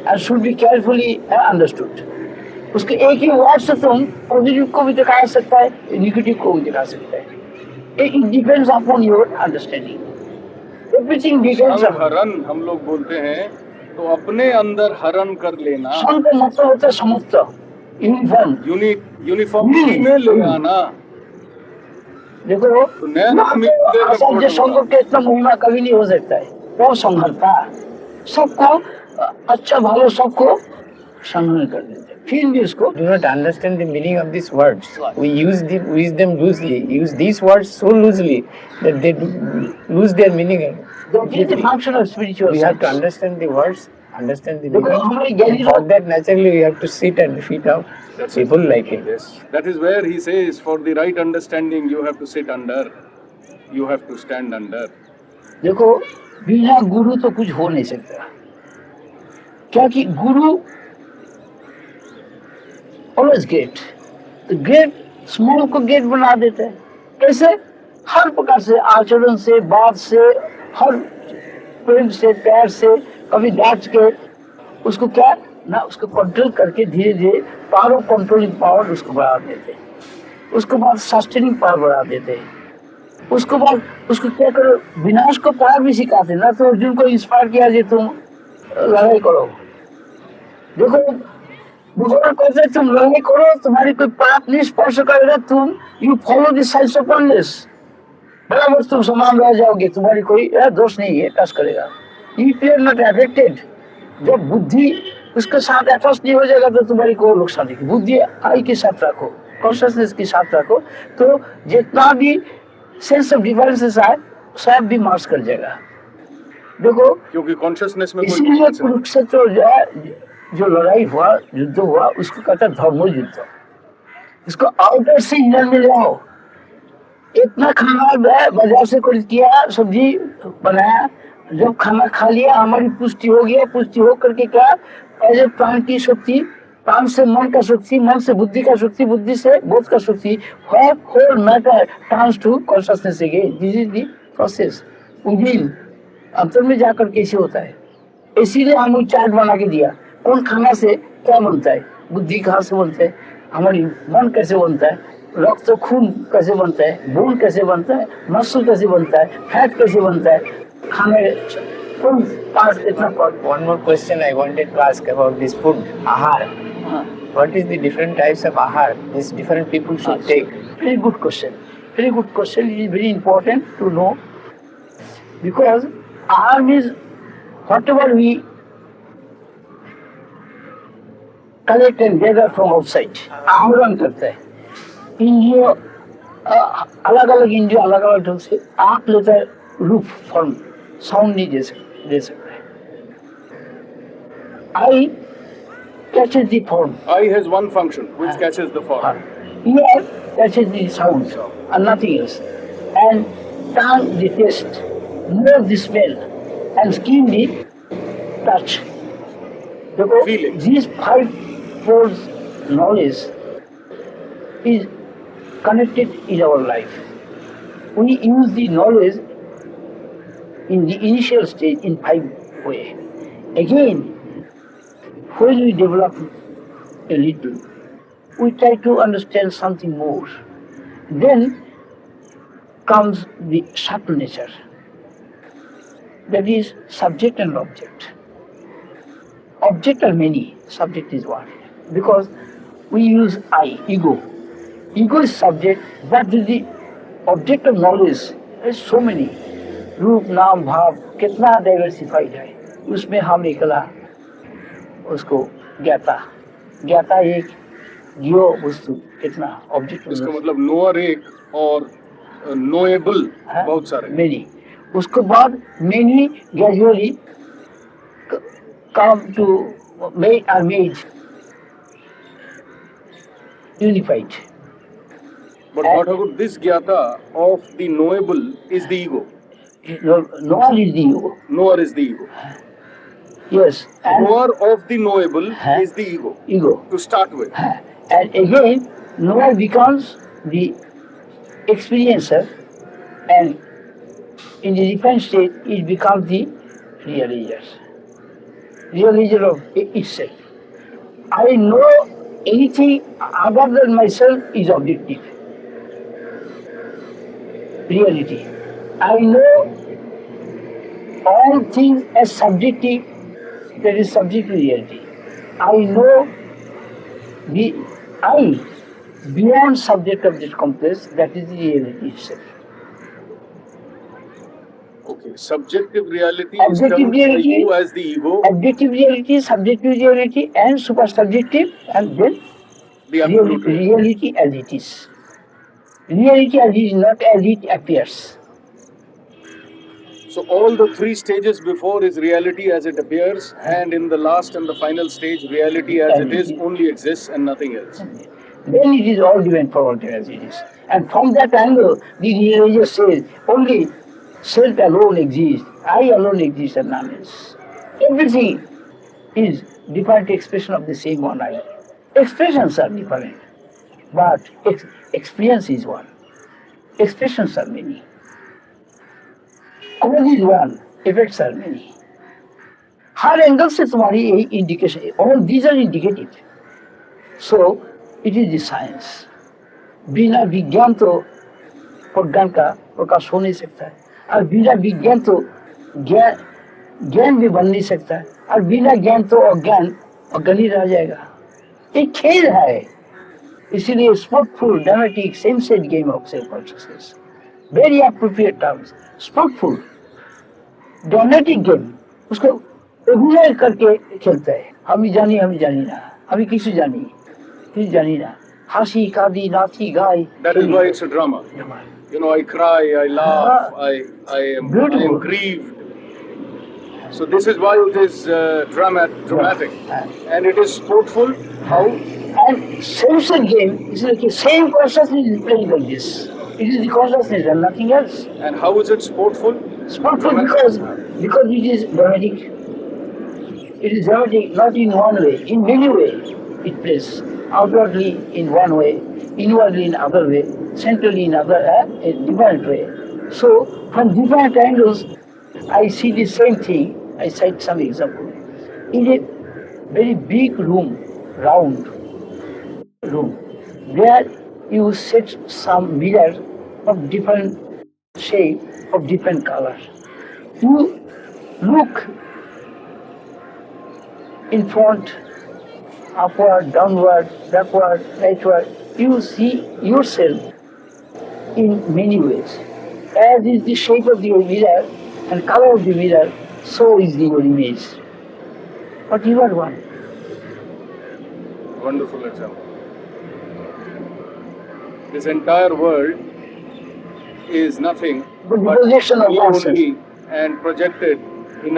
and should be carefully understood. उसके एक ही वर्ड से तुम पॉजिटिव को भी दिखा सकता है, नेगेटिव को भी दिखा सकता है। It depends upon your understanding. Everything depends on. हरण हम लोग बोलते हैं, तो अपने अंदर हरण कर लेना। सम का मतलब होता है समस्त, यूनिफॉर्म, यूनिफॉर्मिटी में ले आना। देखो असंख्य संघ के इतना महिमा कभी नहीं हो सकता है। वो संघर्ता सबको अच्छा भालो सबको संग्रह कर देते, फिर भी उसको do not understand the meaning of these words. We use them loosely, use these words so loosely that they lose their meaning. That is the function of spiritual We science. have to understand the words, understand the देखो हमारे meaning. ज्ञानी For लोग that naturally we have to sit and feed out people like it. Yes, that is where he says, for the right understanding you have to sit under, you have to stand under. देखो बिना गुरु तो कुछ हो नहीं सकता, क्योंकि गुरु always great. तो great small को ग्रेट बना देते हैं। कैसे? हर प्रकार से, आचरण से, बात से, हर प्रेम से, प्यार से, कभी डांट के उसको क्या ना उसको कंट्रोल करके धीरे धीरे पावर ऑफ कंट्रोलिंग पावर उसको बढ़ा देते हैं। उसके बाद सस्टेनिंग पावर बढ़ा देते हैं। उसके बाद उसको क्या करो, विनाश को पार भी सिखाते हैं ना। तो अर्जुन को इंस्पायर किया कि तुम लड़ाई करो। देखो भगवान कहते हैं तुम लड़ाई करो, तुम्हारी कोई पाप नहीं स्पर्श करेगा, तुम you follow this science of oneness, बराबर तुम समान रह जाओगे, तुम्हारी कोई दोष नहीं है टच करेगा। If you are not affected, जब बुद्धि उसके साथ अटैच नहीं हो जाएगा तो तुम्हारी कोई नुकसान नहीं। बुद्धि आई के साथ रखो, कॉन्शियसनेस के साथ रखो, तो जितना भी सेंस ऑफ डिफरेंसेस आए सब भी मार्च कर जाएगा। देखो क्योंकि कॉन्शियसनेस में कोई इसीलिए difference नहीं। कुरुक्षेत्र जो है, जो लड़ाई हुआ, युद्ध हुआ, उसको कहता है धर्म युद्ध। इसको आउटर से इंजन में जाओ। इतना खाना बाजार से कुछ किया, सब्जी बनाया, जब खाना खा लिया हमारी पुष्टि हो गया। पुष्टि हो करके क्या, पहले प्राण की शक्ति, प्राण से मन का शक्ति, मन से बुद्धि का शक्ति, बुद्धि से बोध का शक्ति, whole matter trans to consciousness again. This is the process. Will अंतर में जाकर कैसे होता है, इसीलिए हम चार्ट बना के दिया। कौन खाना से क्या बनता है, बुद्धि कहाँ से बनता है, हमारी मन कैसे बनता है, रक्त खून कैसे बनता है, बोन कैसे बनता है, मसल कैसे बनता है, फैट कैसे बनता है, खाने कौन पार्ट इतना part. One more question I wanted to ask about this food, ahar. What is the different types of ahar these different people should take? Very good question. Very good question. It is very important to know, because ahar means whatever we collect and gather from outside, आहरण करते हैं। इंद्रियों अलग अलग इंद्रियों अलग अलग ढंग से आँख लेता है, रूप फॉर्म, साउंड नहीं दे सकता है। आई catches the form. Eye has one function, which catches the form. Ear catches the sound and nothing else. And tongue the taste, nose the smell, and skin the touch. Because Feeling. these five folds knowledge is connected in our life. We use the knowledge in the initial stage in five ways. Again, when we develop a little, we try to understand something more. Then comes the subtle nature. That is subject and object. Object are many, subject is one. Because we use I, ego. Ego is subject, but the object of knowledge is so many. रूप नाम भाव कितना diversified है, उसमें हम एकला उसको ज्ञाता, ज्ञाता एक, ज्ञो वस्तु कितना ऑब्जेक्ट। इसका मतलब नोअर एक और नोएबल बहुत सारे। मेनी, उसके बाद many gradually come to make or made unified. But what about this jnata of the knowable is the ego? Knower is the ego. Knower is the ego. Yes. And Knower of the knowable is the ego. ego. To start with. And again, knower becomes the experiencer, and in the different state, it becomes the realizer. Realizer of itself. I know anything other than myself is objective. Reality. I know all things as subjective, that is subjective reality. I know the I beyond subject-object complex, that is the reality itself. Okay. Subjective reality is Objective termed by reality, you as the ego. objective reality, subjective reality, and super-subjective, and then The absolute reality. reality as it is. Reality as it is, not as it appears. So all the three stages before is reality as it appears, and in the last and the final stage, reality as it is only exists and nothing else. Then it is all given for what as it is. And from that angle, the realizer says, only self alone exists, I alone exist and none else. Everything is different expression of the same one I. Expressions are different, but experience is one. Expressions are many. Cause is one, effects are many. हर angle से तुम्हारी यही indication, all these are indicative. So it is the science. बिना विज्ञान तो प्रज्ञान का प्रकाश हो नहीं सकता है, और बिना विज्ञान तो ज्ञान भी बन नहीं सकता है, और बिना ज्ञान तो अज्ञान ही रह जाएगा. एक खेल है, इसीलिए sportful dramatic same set game of self consciousness, very appropriate terms. Sportful dramatic game, उसको अभिनय करके खेलता है. हमें जानी ना, हमें किसी जानी ना, हंसी कादी नाची गाय. That is why it's a drama. You know, I cry, I laugh, I am grieved. So this is why it is dramatic, and it is sportful. How? And same game is like the same consciousness is playing like this. It is the consciousness and nothing else. And how is it sportful? Sportful because it is dramatic. It is dramatic not in one way, in many ways. It plays outwardly in one way, inwardly in other way, centrally in other a different way. So from different angles, I see the same thing. I cite some example. In a very big room, round room, where you set some mirrors of different shape, of different color. You look in front, upward, downward, backward, rightward. You see yourself in many ways. As is the shape of your mirror and color of the mirror, so is your image. But you are one. Wonderful example. This entire world is nothing But the projection of me oneself. only, and projected in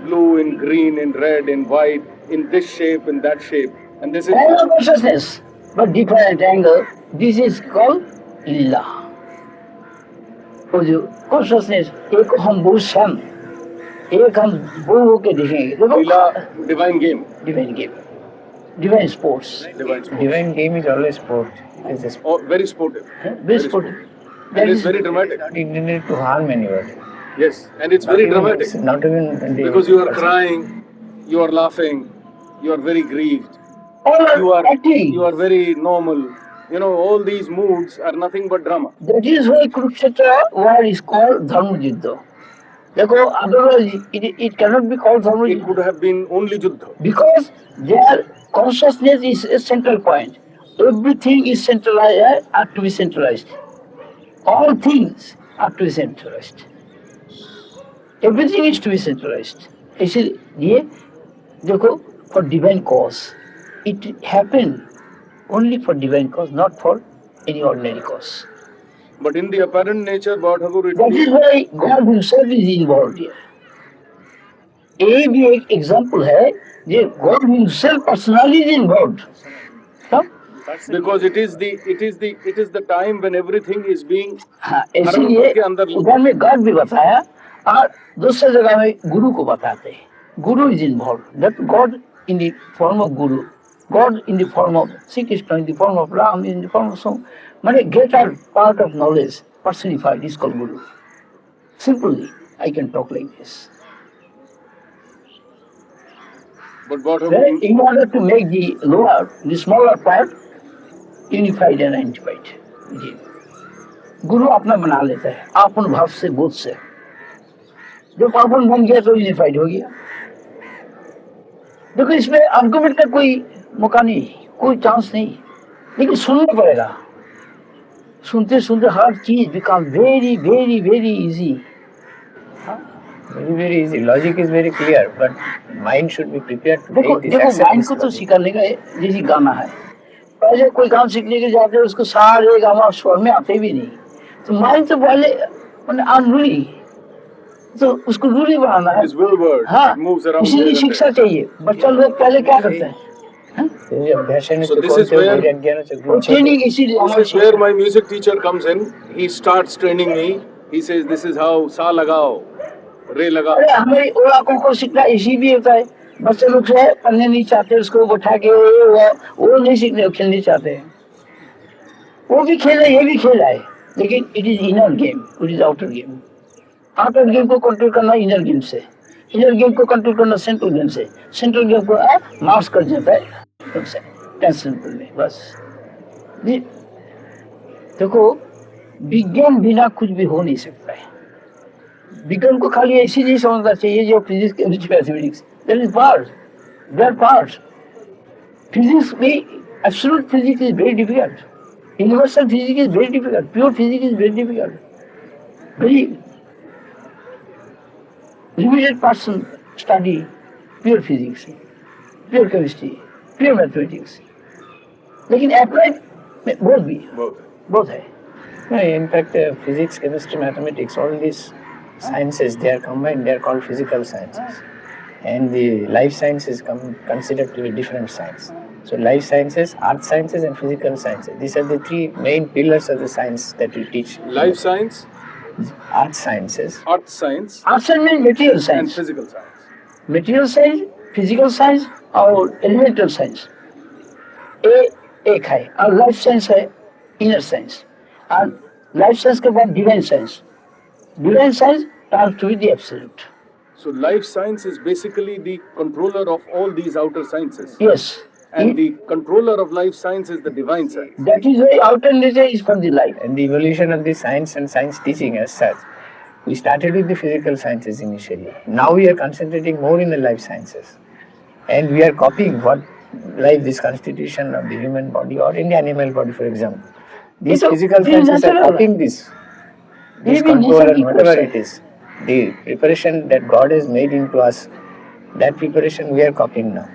blue, in green, in red, in white, in this shape, in that shape. And this is All of consciousness, but different angle. This is called लीला. वो जो consciousness, एक हम वो श्याम, एक हम वो होके देखेंगे. Leela, divine game. Divine game, divine sports, Divine sport. Divine game is always sport. It's a sport. Oh, very sportive. very sportive. That And it's is very dramatic. Not intended to harm anybody. Yes, and it's very dramatic. It's not even Because you are crying, you are laughing, you are very grieved, all you are acting. are very normal. You know, all these moods are nothing but drama. That is why Kurukshetra war is called Dharma Yuddha. देखो, otherwise it cannot be called Dharma It Yuddha could have been only Juddha. because their consciousness is a central point. Everything is centralized, are to be centralized. All things are to be centralized. Everything is to be centralized. इसलिए देखो, for divine cause, it happened only for divine cause, not for any ordinary cause. But in the apparent nature, Bhatthakur, That is why God Himself is involved here. ये भी एक example है जे God Himself personally is involved. हाँ? because it is the time when everything is being हाँ, हर इसलिए के अंदर उधर में गॉड भी बताया और दूसरे जगह में गुरु को बताते हैं. Guru is involve. That god in the form of guru, god in the form of Shri Krishna, in the form of Ram, in the form of song. माने greater part of knowledge personified is called guru. Simply, I can talk like this. but Bhatthakur, Then, in order to make the smaller part unified and identified. जी. गुरु अपना बना लेता है आपन भाव से, बोध से. जब आपन बन गया तो यूनिफाइड हो गया. देखो, इसमें आर्गुमेंट का कोई मौका नहीं, कोई चांस नहीं, लेकिन सुनना पड़ेगा. सुनते सुनते हर चीज become very very very easy. Very, very easy. Logic is very clear, but mind should be prepared to देखो take this देखो, accept माइंड this को तो logic. सिखाने का जैसे गाना है. पहले कोई काम सीखने के जाते हैं, उसको सारे गामा स्वर में आते भी नहीं, तो माइंड तो पहले अनरूली, तो उसको रूली बनाना है. his will word हाँ, moves around. इसीलिए here and शिक्षा there. चाहिए. बच्चा लोग पहले क्या करते हैं? ये अभ्यासन So से this is कौन से where- मेरे अज्ञान से वो ट्रेनिंग इसीलिए This हमारी is where my music teacher comes in. He starts training me. He says, this is how sa lagao, re lagao. अरे हमारी ओला को सीखना इसी भी होता है. बच्चे लोग जो है पढ़ने नहीं चाहते, उसको बैठा के वो नहीं सीखने खेलने चाहते हैं। वो भी खेल है, ये भी खेल है, लेकिन it is inner game, it is outer game. Outer game को कंट्रोल करना इनर गेम से, इनर गेम को कंट्रोल करना सेंट्रल गेम से, सेंट्रल गेम को मार्क्स कर जाता है टेंशन में। बस जी देखो, विज्ञान बिना कुछ भी हो नहीं सकता है। विज्ञान को खाली ऐसी नहीं समझना चाहिए जो physics, chemistry, mathematics, that is part, they are parts. Physics में absolute physics is very difficult, universal physics is very difficult, pure physics is very difficult, very limited person study pure physics, pure chemistry, pure mathematics, लेकिन applied में बहुत है। No, in fact, physics, chemistry, mathematics, all these sciences, they are combined, they are called physical sciences. And the life sciences considered to be different science. So life sciences, earth sciences and physical sciences. These are the three main pillars of the science that we teach. Life science, Earth sciences. earth science, Arts and material and science, physical science. material science, physical science और elemental science एक है, और life science है inner science, और life science के बाद divine science, divine science turns to the absolute. So life science is basically the controller of all these outer sciences. Yes, And the controller of life science is the divine science. that is why outer nature is from the life. And the evolution of the science and science teaching as such. We started with the physical sciences initially. Now we are concentrating more in the life sciences. And we are copying what, like this constitution of the human body or in the animal body, for example. These So, physical this is sciences are natural. copying this This is control natural and whatever process. it is. The preparation that God has made into us, that preparation we are copying now.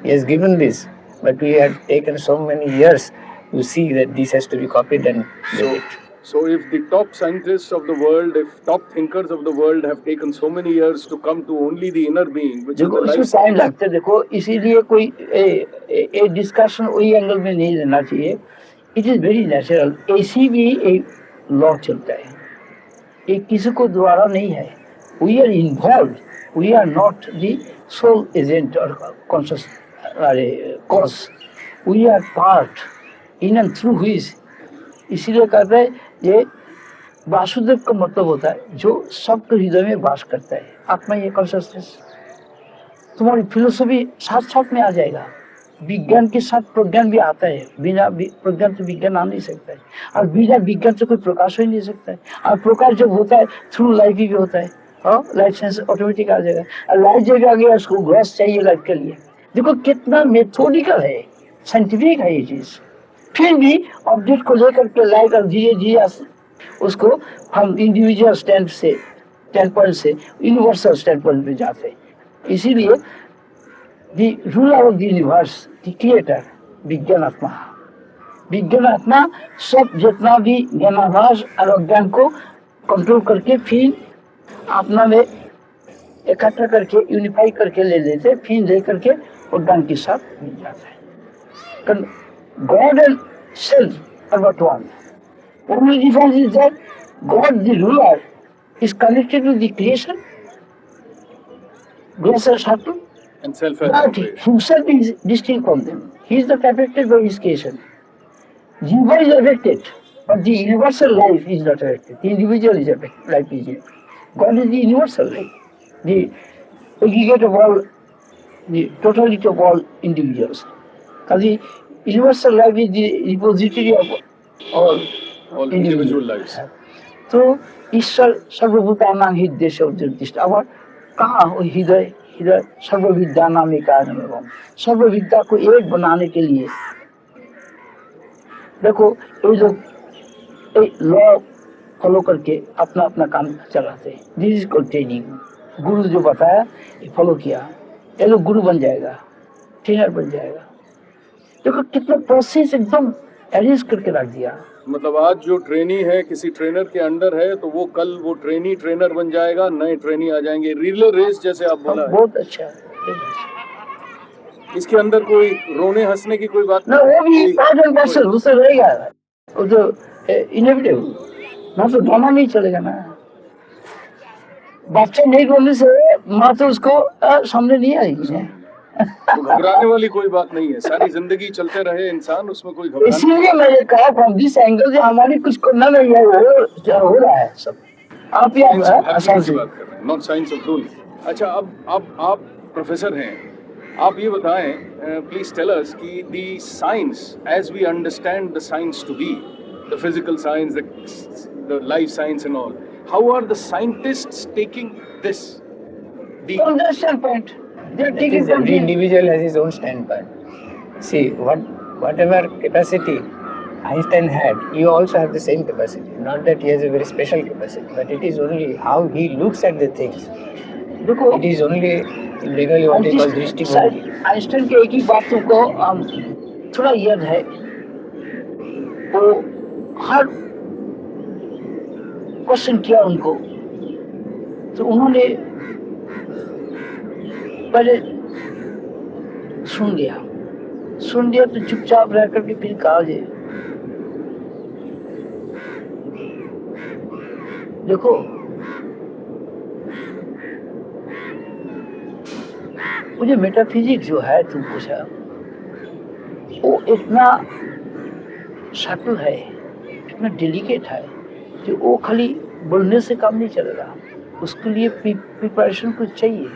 He has given this, but we have taken so many years to see that this has to be copied and So, made it. so if the top scientists of the world, if top thinkers of the world have taken so many years to come to only the inner being, which is देखो the इसमें life time science, लगता है। देखो इसीलिए कोई discussion वही angle में नहीं रहना चाहिए। इट इज वेरी नेचुरल, ऐसी भी एक लॉ चलता है, ये किसी को द्वारा नहीं है। We are involve, we are not the sole agent और conscious cause, we are part in and through his. इसीलिए कहते हैं ये वासुदेव का मतलब होता है जो सबके हृदय में वास करता है, आत्मा ये कॉन्शियसनेस। तुम्हारी फिलोसफी साथ साथ में आ जाएगा, विज्ञान के साथ प्रज्ञान भी आता है, बिना प्रज्ञान तो विज्ञान आ नहीं सकता है, और बिना विज्ञान से कोई प्रकाश हो ही नहीं सकता है। और प्रकाश जब होता है थ्रू लाइफ भी होता है, और लाइफ साइंस ऑटोमेटिक आ जाएगा। और लाइफ जब आ गया उसको ग्रॉस चाहिए लाइफ के लिए। देखो कितना मेथोडिकल है, साइंटिफिक है ये चीज। फिर भी ऑब्जेक्ट को लेकर के लाइफ और धीरे धीरे उसको हम इंडिविजुअल स्टैंड पॉइंट से यूनिवर्सल स्टैंड पॉइंट पे जाते हैं। इसीलिए the ruler of the universe, the creator, विज्ञान आत्मा। विज्ञान आत्मा सब जितना भी ज्ञानाभास और अज्ञान को कंट्रोल करके फिर आत्मा में इकट्ठा करके यूनिफाई करके ले लेते, फिर ले करके अज्ञान के साथ मिल जाता है। God and self are but one. Only difference is that God, the ruler, is connected to the creation, grace and subtle. and self But himself is distinct from them. He is not affected by his creation. Jiva is affected, but the universal life is not affected. The individual is affected, life is here. God is the universal life, the aggregate of all, the totality of all individuals. Because the universal life is the repository of all individual lives. तो ईश्वर सर्वभूतानां हृदय से उत्तिष्ठ। अब कहाँ हो हृदय? हृदय सर्वविद्या नामी कारण एवं सर्वविद्या को एक बनाने के लिए देखो ये लोग लॉ फॉलो करके अपना अपना काम चलाते हैं। This is called training. गुरु जो बताया ये फॉलो किया, ये लोग गुरु बन जाएगा, ट्रेनर बन जाएगा। देखो कितना प्रोसेस एकदम अरेंज करके रख दिया। मतलब आज जो ट्रेनी है किसी ट्रेनर के अंडर है तो वो कल वो ट्रेनी ट्रेनर बन जाएगा, नए ट्रेनी आ जाएंगे। रिले रेस जैसे आप बोला है। बहुत अच्छा। इसके अंदर कोई रोने हंसने की कोई बात ना, वो भी पार्ट एंड पार्सल उससे रहेगा, वो तो इनएविटेबल। ना तो ड्रामा नहीं चलेगा ना। बच्चे नहीं रोने से माँ तो उसको सामने नहीं आएगी है। तो घबराने वाली कोई बात नहीं है, सारी जिंदगी चलते रहे इंसान, उसमें कोई घबराने इसीलिए मैंने कहा फ्रॉम दिस एंगल जो हमारी कुछ करना नहीं है, वो हो रहा है सब। आप ये आसान की से बात कर रहे हैं, नॉट साइंस ऑफ रूल। अच्छा, अब आप प्रोफेसर हैं, आप ये बताएं, प्लीज टेल अस कि the science as we understand the science to be, the physical science, the life science and all, how are the scientists taking this? from their standpoint. They are That taking is, from every the individual has his own standpoint. See, whatever capacity Einstein had, you also have the same capacity. Not that he has a very special capacity, but it is only how he looks at the things. देखो It is only legally what he calls दृष्टिभंगी. Einstein के एक ही बात तुमको थोड़ा याद है, वो हर क्वेश्चन किया उनको, तो उन्होंने पहले सुन लिया तो चुपचाप रह करके फिर कहा जे देखो मुझे मेटाफिजिक्स जो है तुम पूछा, वो इतना सटल है, इतना डेलिकेट है कि वो खाली बोलने से काम नहीं चलेगा, उसके लिए प्रिपरेशन कुछ चाहिए।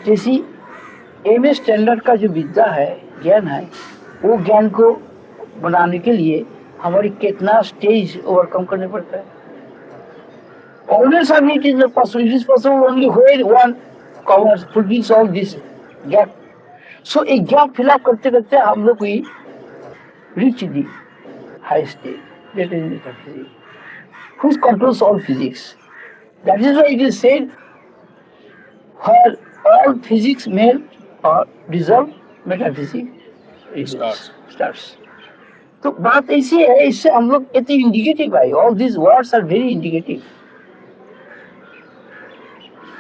जैसी एमए स्टैंडर्ड का जो विद्या है, ज्ञान है, वो ज्ञान को बनाने के लिए हमारी कितना स्टेज ओवरकम करने पड़ता है। Always it is possible. It is possible only when one covers, fulfills all this gap. So a gap fill up करते करते हम लोग भी reach the high stage. That is metaphysics, which controls all physics. That is why it is said, where all physics may or dissolve, metaphysics starts. तो बात ऐसी है, इससे हम लोग इतने इंडिकेटिव है, all these words are very indicative.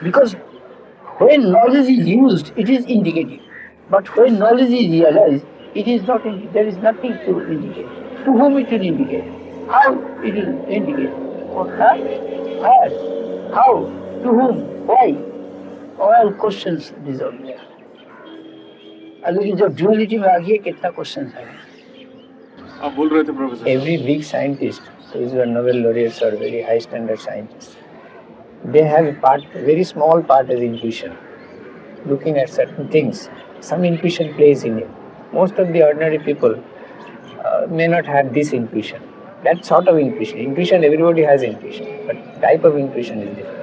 Because when knowledge is used, it is indicative. But when knowledge is realized, it is not. There is nothing to indicate. To whom it will indicate? How it will indicate? Where? How? To whom? Why? All questions dissolve there. लेकिन जब duality में आ गया, कितना questions है? आप बोल रहे थे professor. Every big scientist, those who are Nobel laureates or very high standard scientists, they have a part, very small part as intuition. Looking at certain things, some intuition plays in it. Most of the ordinary people may not have this intuition. That sort of intuition. Intuition, everybody has intuition, but type of intuition is different.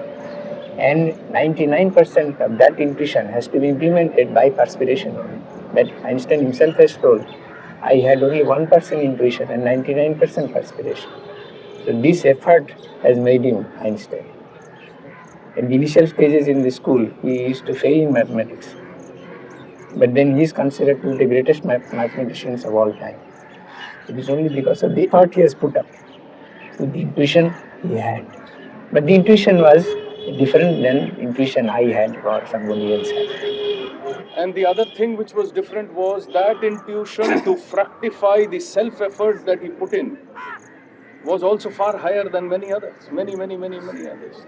And 99% of that intuition has to be implemented by perspiration only. That Einstein himself has told, I had only 1% intuition and 99% perspiration. So this effort has made him Einstein. In the initial stages in the school, he used to fail in mathematics. But then he is considered to be the greatest mathematicians of all time. It is only because of the thought he has put up, with the intuition he had. But the intuition was different than intuition I had or somebody else had. And the other thing which was different was that intuition to fructify the self-effort that he put in was also far higher than many others, many others.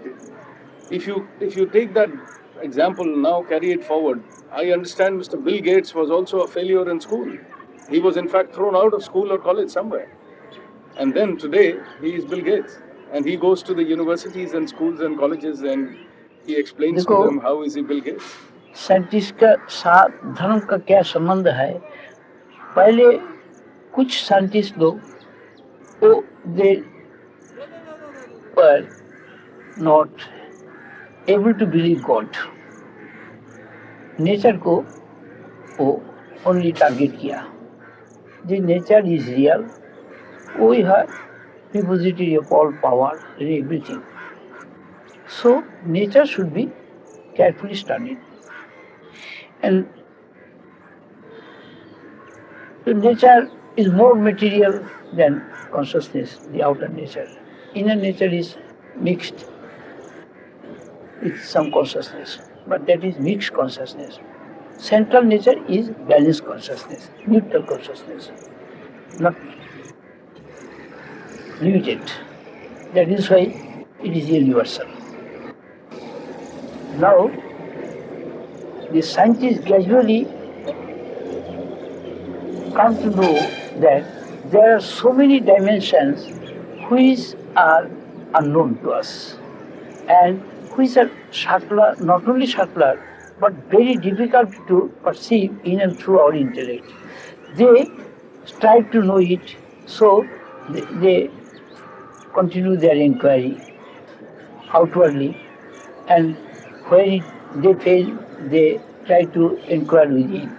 If you take that example now, carry it forward, I understand Mr. Bill Gates was also a failure in school. He was in fact thrown out of school or college somewhere. And then today, he is Bill Gates. And he goes to the universities and schools and colleges and he explains to them how is he Bill Gates. Scientist का साथ धर्म का क्या संबंध है? पहले कुछ scientist लोग वो they were not able to believe God, nature को वो ओनली टारगेट किया। The nature is real. We have repository of all power and everything. So nature should be carefully studied. And the nature is more material than consciousness, the outer nature. Inner nature is mixed with some consciousness, but that is mixed consciousness. Central nature is balanced consciousness, neutral consciousness, not limited. That is why it is universal. Now, the scientists gradually come to know that there are so many dimensions which are unknown to us and which are subtler, not only subtler, but very difficult to perceive in and through our intellect. They strive to know it, so they continue their inquiry outwardly, and when they fail, they try to inquire within.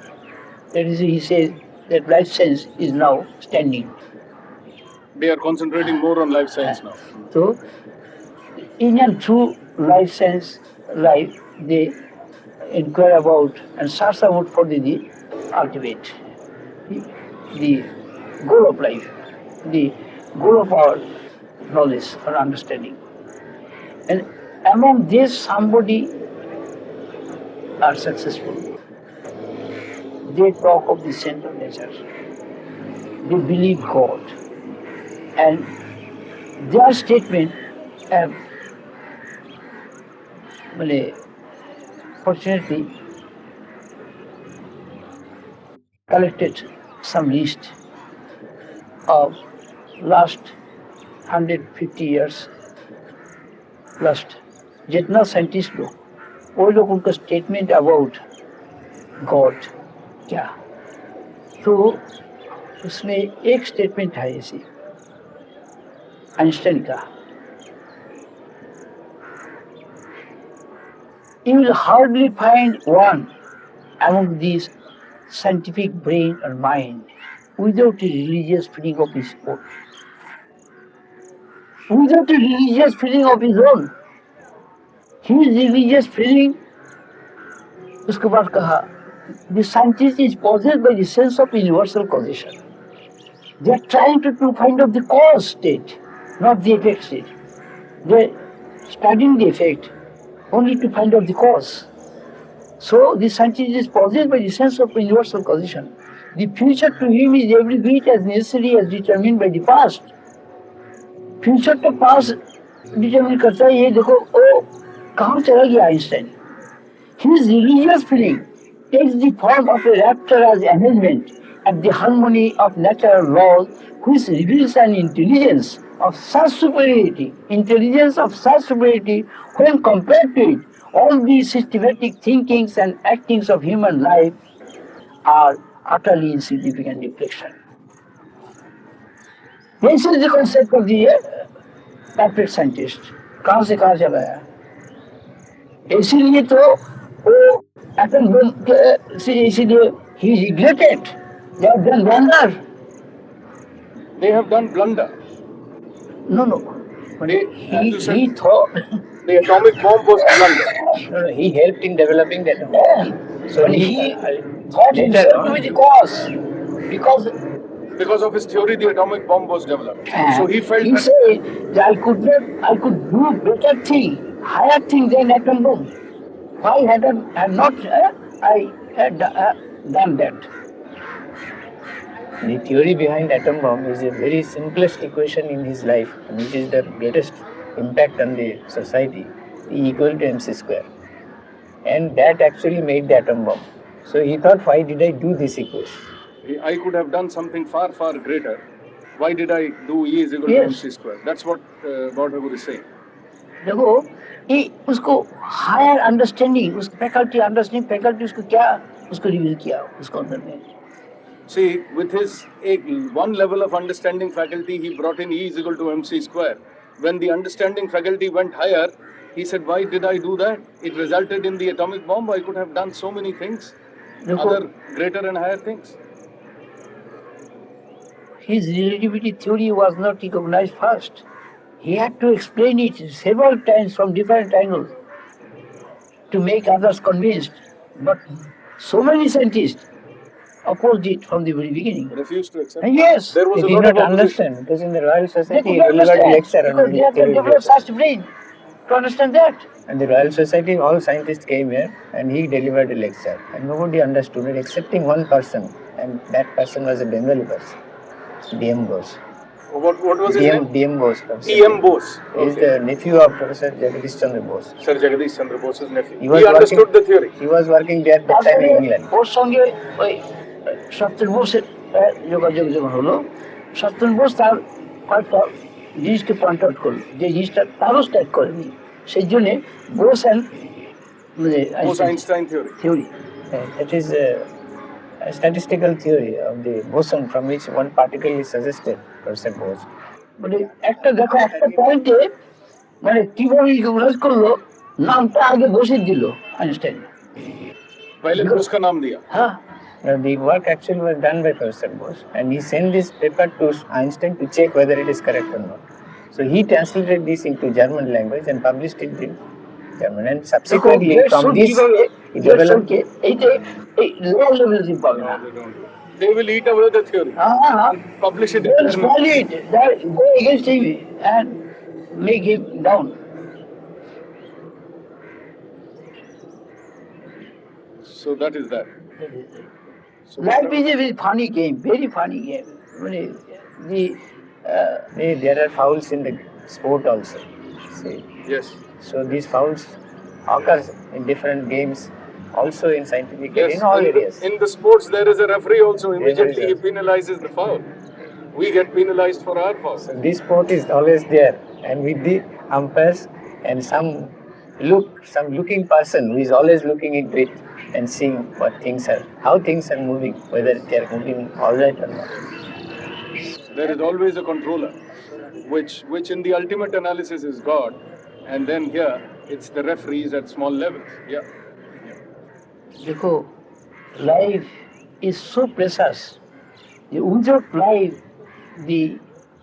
That is, he says that life science is now standing. They are concentrating more on life science now. So, in and through life science, life, they inquire about and search about for the ultimate, the goal of life, the goal of our knowledge or understanding. And among these, somebody are successful. They talk of the central nature. They believe God. And their statement fortunately collected some list of last 150 years last जितना scientist लोग वो लोग उनका statement about God क्या, तो उसमें एक statement है ऐसी आइंस्टाइन का, you will hardly find one among these scientific brain or mind without a religious feeling of his own. Without a religious feeling of his own. His religious feeling, उसके बाद कहा, the scientist is possessed by the sense of universal causation. They are trying to find out the cause state, not the effect state. They are studying the effect only to find out the cause. So the scientist is possessed by the sense of universal causation. The future to him is every bit as necessary as determined by the past. Future to past determine करता है, ये देखो ओ कहाँ चला गया Einstein. His religious feeling takes the form of a rapturous amazement at the harmony of natural laws, which reveals an intelligence of such superiority, when compared to it, all the systematic thinkings and actings of human life are utterly insignificant reflection. This is the concept of the perfect scientist. कहाँ से कहाँ चला है? इसीलिए तो वो atom bomb से इसीलिए he regretted. They have done blunder. They have done blunder. No. He thought The atomic bomb was blunder. No, he helped in developing that. So he thought himself to be the cause Because of his theory, the atomic bomb was developed. So he felt he that said that I could do better thing, higher thing than atom bomb. Why had I not done that? the theory behind atom bomb is a very simplest equation in his life, which is the greatest impact on the society, E equal to mc square. And that actually made the atom bomb. So he thought, why did I do this equation? I could have done something far, far greater. Why did I do E is equal to Yes. mc square? That's what Gautama is saying. देखो ये उसको higher understanding, उसकी faculty उसको क्या उसको reveal किया उसको अंदर में. See, with his one level of understanding faculty, he brought in E is equal to mc square. When the understanding faculty went higher, he said, why did I do that? It resulted in the atomic bomb. I could have done so many things, देखो other greater and higher things. his relativity theory was not recognized first. He had to explain it several times from different angles to make others convinced. But so many scientists opposed it from the very beginning. Refused to accept. And yes, There was He a did lot not of opposition. understand, because in the Royal they Society he could not delivered a understand lecture because on they have theory of developed electrons. such brain to understand that. And the Royal Society, all scientists came here and he delivered a lecture. And nobody understood it excepting one person. And that person was a Bengali person, DM Ghosh. What was his name? DM Bose. Professor. T.M. Bose. He is the nephew of Professor Jagadish Chandra Bose. Sir Jagadish Chandra Bose's nephew. He was He understood the theory. He was working there at that time in England. ওর সঙ্গে ওই সত্যেন বোসের যোগাযোগ যখন হলো, সত্যেন বোস তার কয়েকটা জিনিসকে point out করলো, যে জিনিসটা তারও স্ট্যাক করেনি, সেই জন্যে Bose and Bose-Einstein theory. Theory. It is a statistical theory of the boson from which one particle is suggested, Professor Bose. মানে একটা দেখো, একটা পয়েন্টে মানে কিভাবে রিকগনাইজ করলো, নামটা আগে বসে দিল আইনস্টাইন। पहले बोस का नाम दिया. হ্যাঁ, The work actually was done by Professor Bose, and he sent this paper to Einstein to check whether it is correct or not. So he translated this into German language and published it in German. And subsequently, from this, he developed. এইটা এই lower লেভেলে পাবে না। They will eat away the theory. Publish it. They will spoil it. They go against him and make him down. So that is that. So Life is a very funny game, very funny game. When There are fouls in the sport also. See. yes. So these fouls occur in different games, also in scientific, Yes. in all areas. In the sports, there is a referee also. Immediately he There is penalizes the foul. We get penalized for our foul. So this sport is always there, and with the umpires and some looking person who is always looking into it and seeing how things are moving, whether they are moving all right or not. There is always a controller, which in the ultimate analysis is God, and then here it's the referees at small levels. Yeah. देखो, life is so precious. Without life, the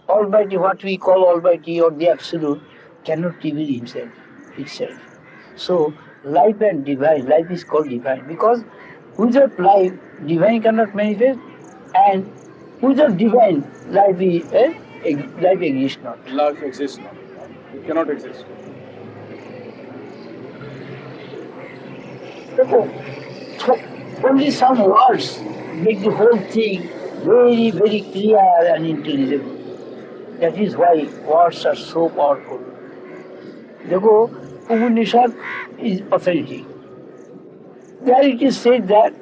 Almighty, what we call Almighty or the Absolute, cannot reveal itself. So, life and divine, life is called divine because without life, divine cannot manifest, and without divine, life exists not. Life exists not. It cannot exist. Only some words make the whole thing very, very clear and intelligible. That is why words are so powerful. देखो, Upanishad is authority. There it is said that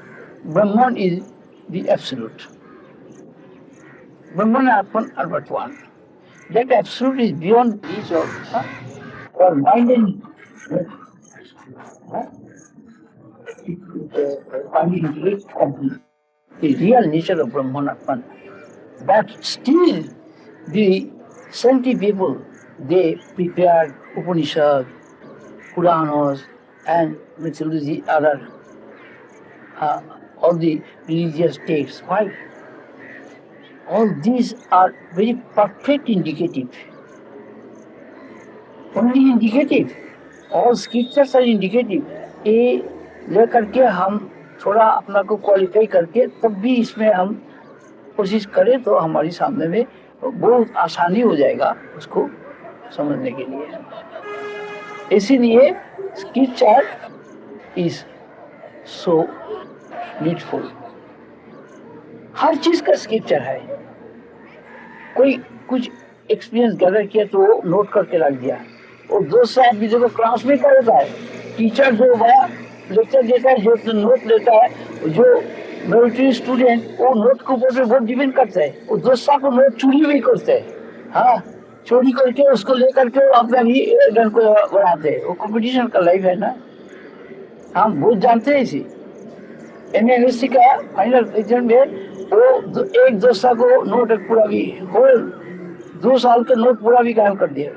Brahman is the absolute. Brahman and Atman are but one. That absolute is beyond reach of our mind and finding it complete. The real nature of Brahman Atman. But still, the Santi people, they prepared Upanishad, Puranas, and mythology, all the religious texts. Why? All these are very perfect indicative. Only indicative. All scriptures are indicative. ये लेकर के हम थोड़ा अपना को qualify करके तब भी इसमें हम कोशिश करें तो हमारी सामने में बहुत आसानी हो जाएगा उसको समझने के लिए। इसीलिए स्क्रिप्चर इज सो नीडफुल। हर चीज का स्क्रिप्चर है। कोई कुछ एक्सपीरियंस गैदर किया तो वो नोट करके रख दिया, और दोस्त साहब भी जो क्लास में करता है, टीचर जो है लेक्चर देता है, जो नोट लेता है, जो मेरिटरी स्टूडेंट वो नोट के ऊपर बहुत डिपेंड करता है, वो दोस्त साहब को नोट चोरी भी करते हैं। हाँ, चोरी करके उसको लेकर के अपना ही रन को बढ़ाते हैं। वो कंपटीशन का लाइफ है ना, हम बहुत जानते हैं इसी। एमएससी का फाइनल एग्जाम में वो एक दोस्त को नोट पूरा भी होल 2 साल के नोट पूरा भी कायम कर दिया।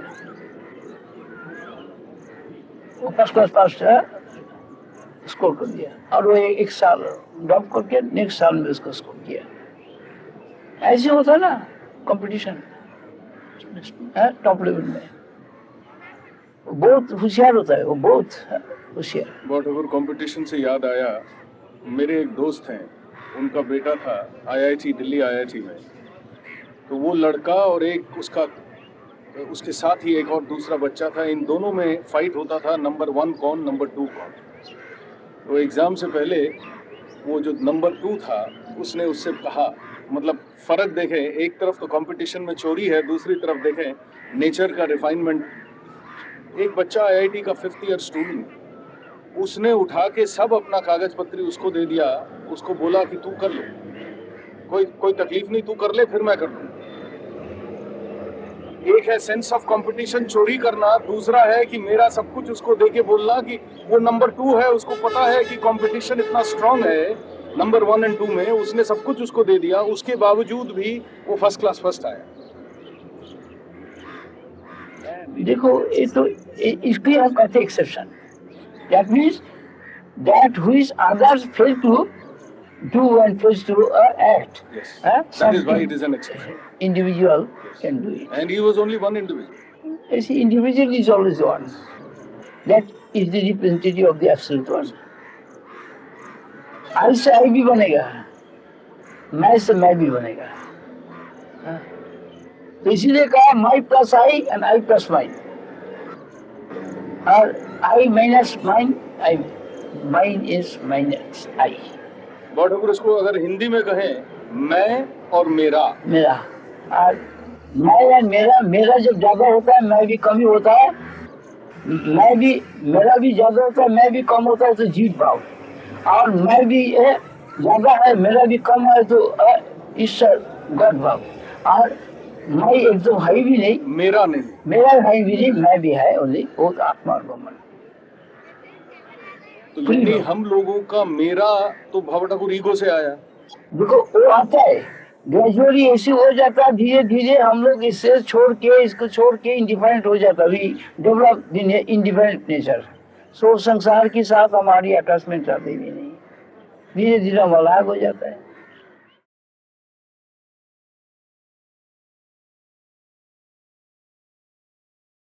वो फर्स्ट क्लास पास स्कोर कर दिया, और वो एक साल ड्रॉप करके नेक्स्ट साल में उसको स्कोर किया। ऐसे होता है ना कंपटीशन टॉप लेवल में। बहुत होशियार होता है वो, बहुत होशियार। वॉटएवर कंपटीशन से याद आया, मेरे एक दोस्त हैं, उनका बेटा था आईआईटी दिल्ली आईआईटी में, तो वो लड़का और एक उसके साथ ही एक और दूसरा बच्चा था, इन दोनों में फाइट होता था नंबर 1 कौन, नंबर 2 कौन। तो एग्ज़ाम से पहले वो जो नंबर 2 था उसने उससे कहा मतलब फर्क देखें, एक तरफ तो कंपटीशन में चोरी है, दूसरी तरफ देखें नेचर का रिफाइनमेंट। एक बच्चा आईआईटी का 5th ईयर स्टूडेंट, उसने उठा के सब अपना कागज पत्री उसको दे दिया, उसको बोला कि तू कर लो, कोई तकलीफ नहीं, तू कर ले, फिर मैं कर लूँ। एक है सेंस ऑफ कंपटीशन, चोरी करना, दूसरा है कि मेरा सब कुछ उसको दे के बोलना कि वो नंबर 2 है, उसको पता है कि कंपटीशन इतना स्ट्रांग है नंबर 1 और 2 में, उसने सब कुछ उसको दे दिया, उसके बावजूद भी वो फर्स्ट क्लास फर्स्ट आया। देखो ये तो इसके हम कहते exception, that means that which others fail to do and fail to act. Yes. That is why it is an exception. Individual can do it. And he was only one individual. You see, individual is always one. That is the representative of the absolute one. I से I भी बनेगा, मैं से मैं भी बनेगा। तो इसीलिए कहा my plus I and I plus mine, और I minus mine, mine is minus I. But अगर इसको अगर हिंदी में कहें, मैं और मेरा, और मैं और मेरा जब ज्यादा होता है मैं भी कम ही होता है, मेरा भी ज्यादा होता है मैं भी कम होता है, तो जीत भाव, और मैं भी ज्यादा है मेरा भी कम है तो ईश्वर गॉड भाव, और मैं एकदम है भी नहीं, मेरा है भी नहीं, मैं भी है ओनली, वो आत्मा और ब्रह्मन। तो यानी हम लोगों का मेरा तो भाव ठाकुर ईगो से आया। देखो वो आता है ग्रेजुअली, ऐसे हो जाता है, धीरे धीरे हम लोग इसको छोड़ के इंडिपेंडेंट हो जाता है, वी डेवलप इंडिपेंडेंट नेचर। सो संसार के साथ हमारी अटैचमेंट रहती भी नहीं, धीरे धीरे हम अलग हो जाता है।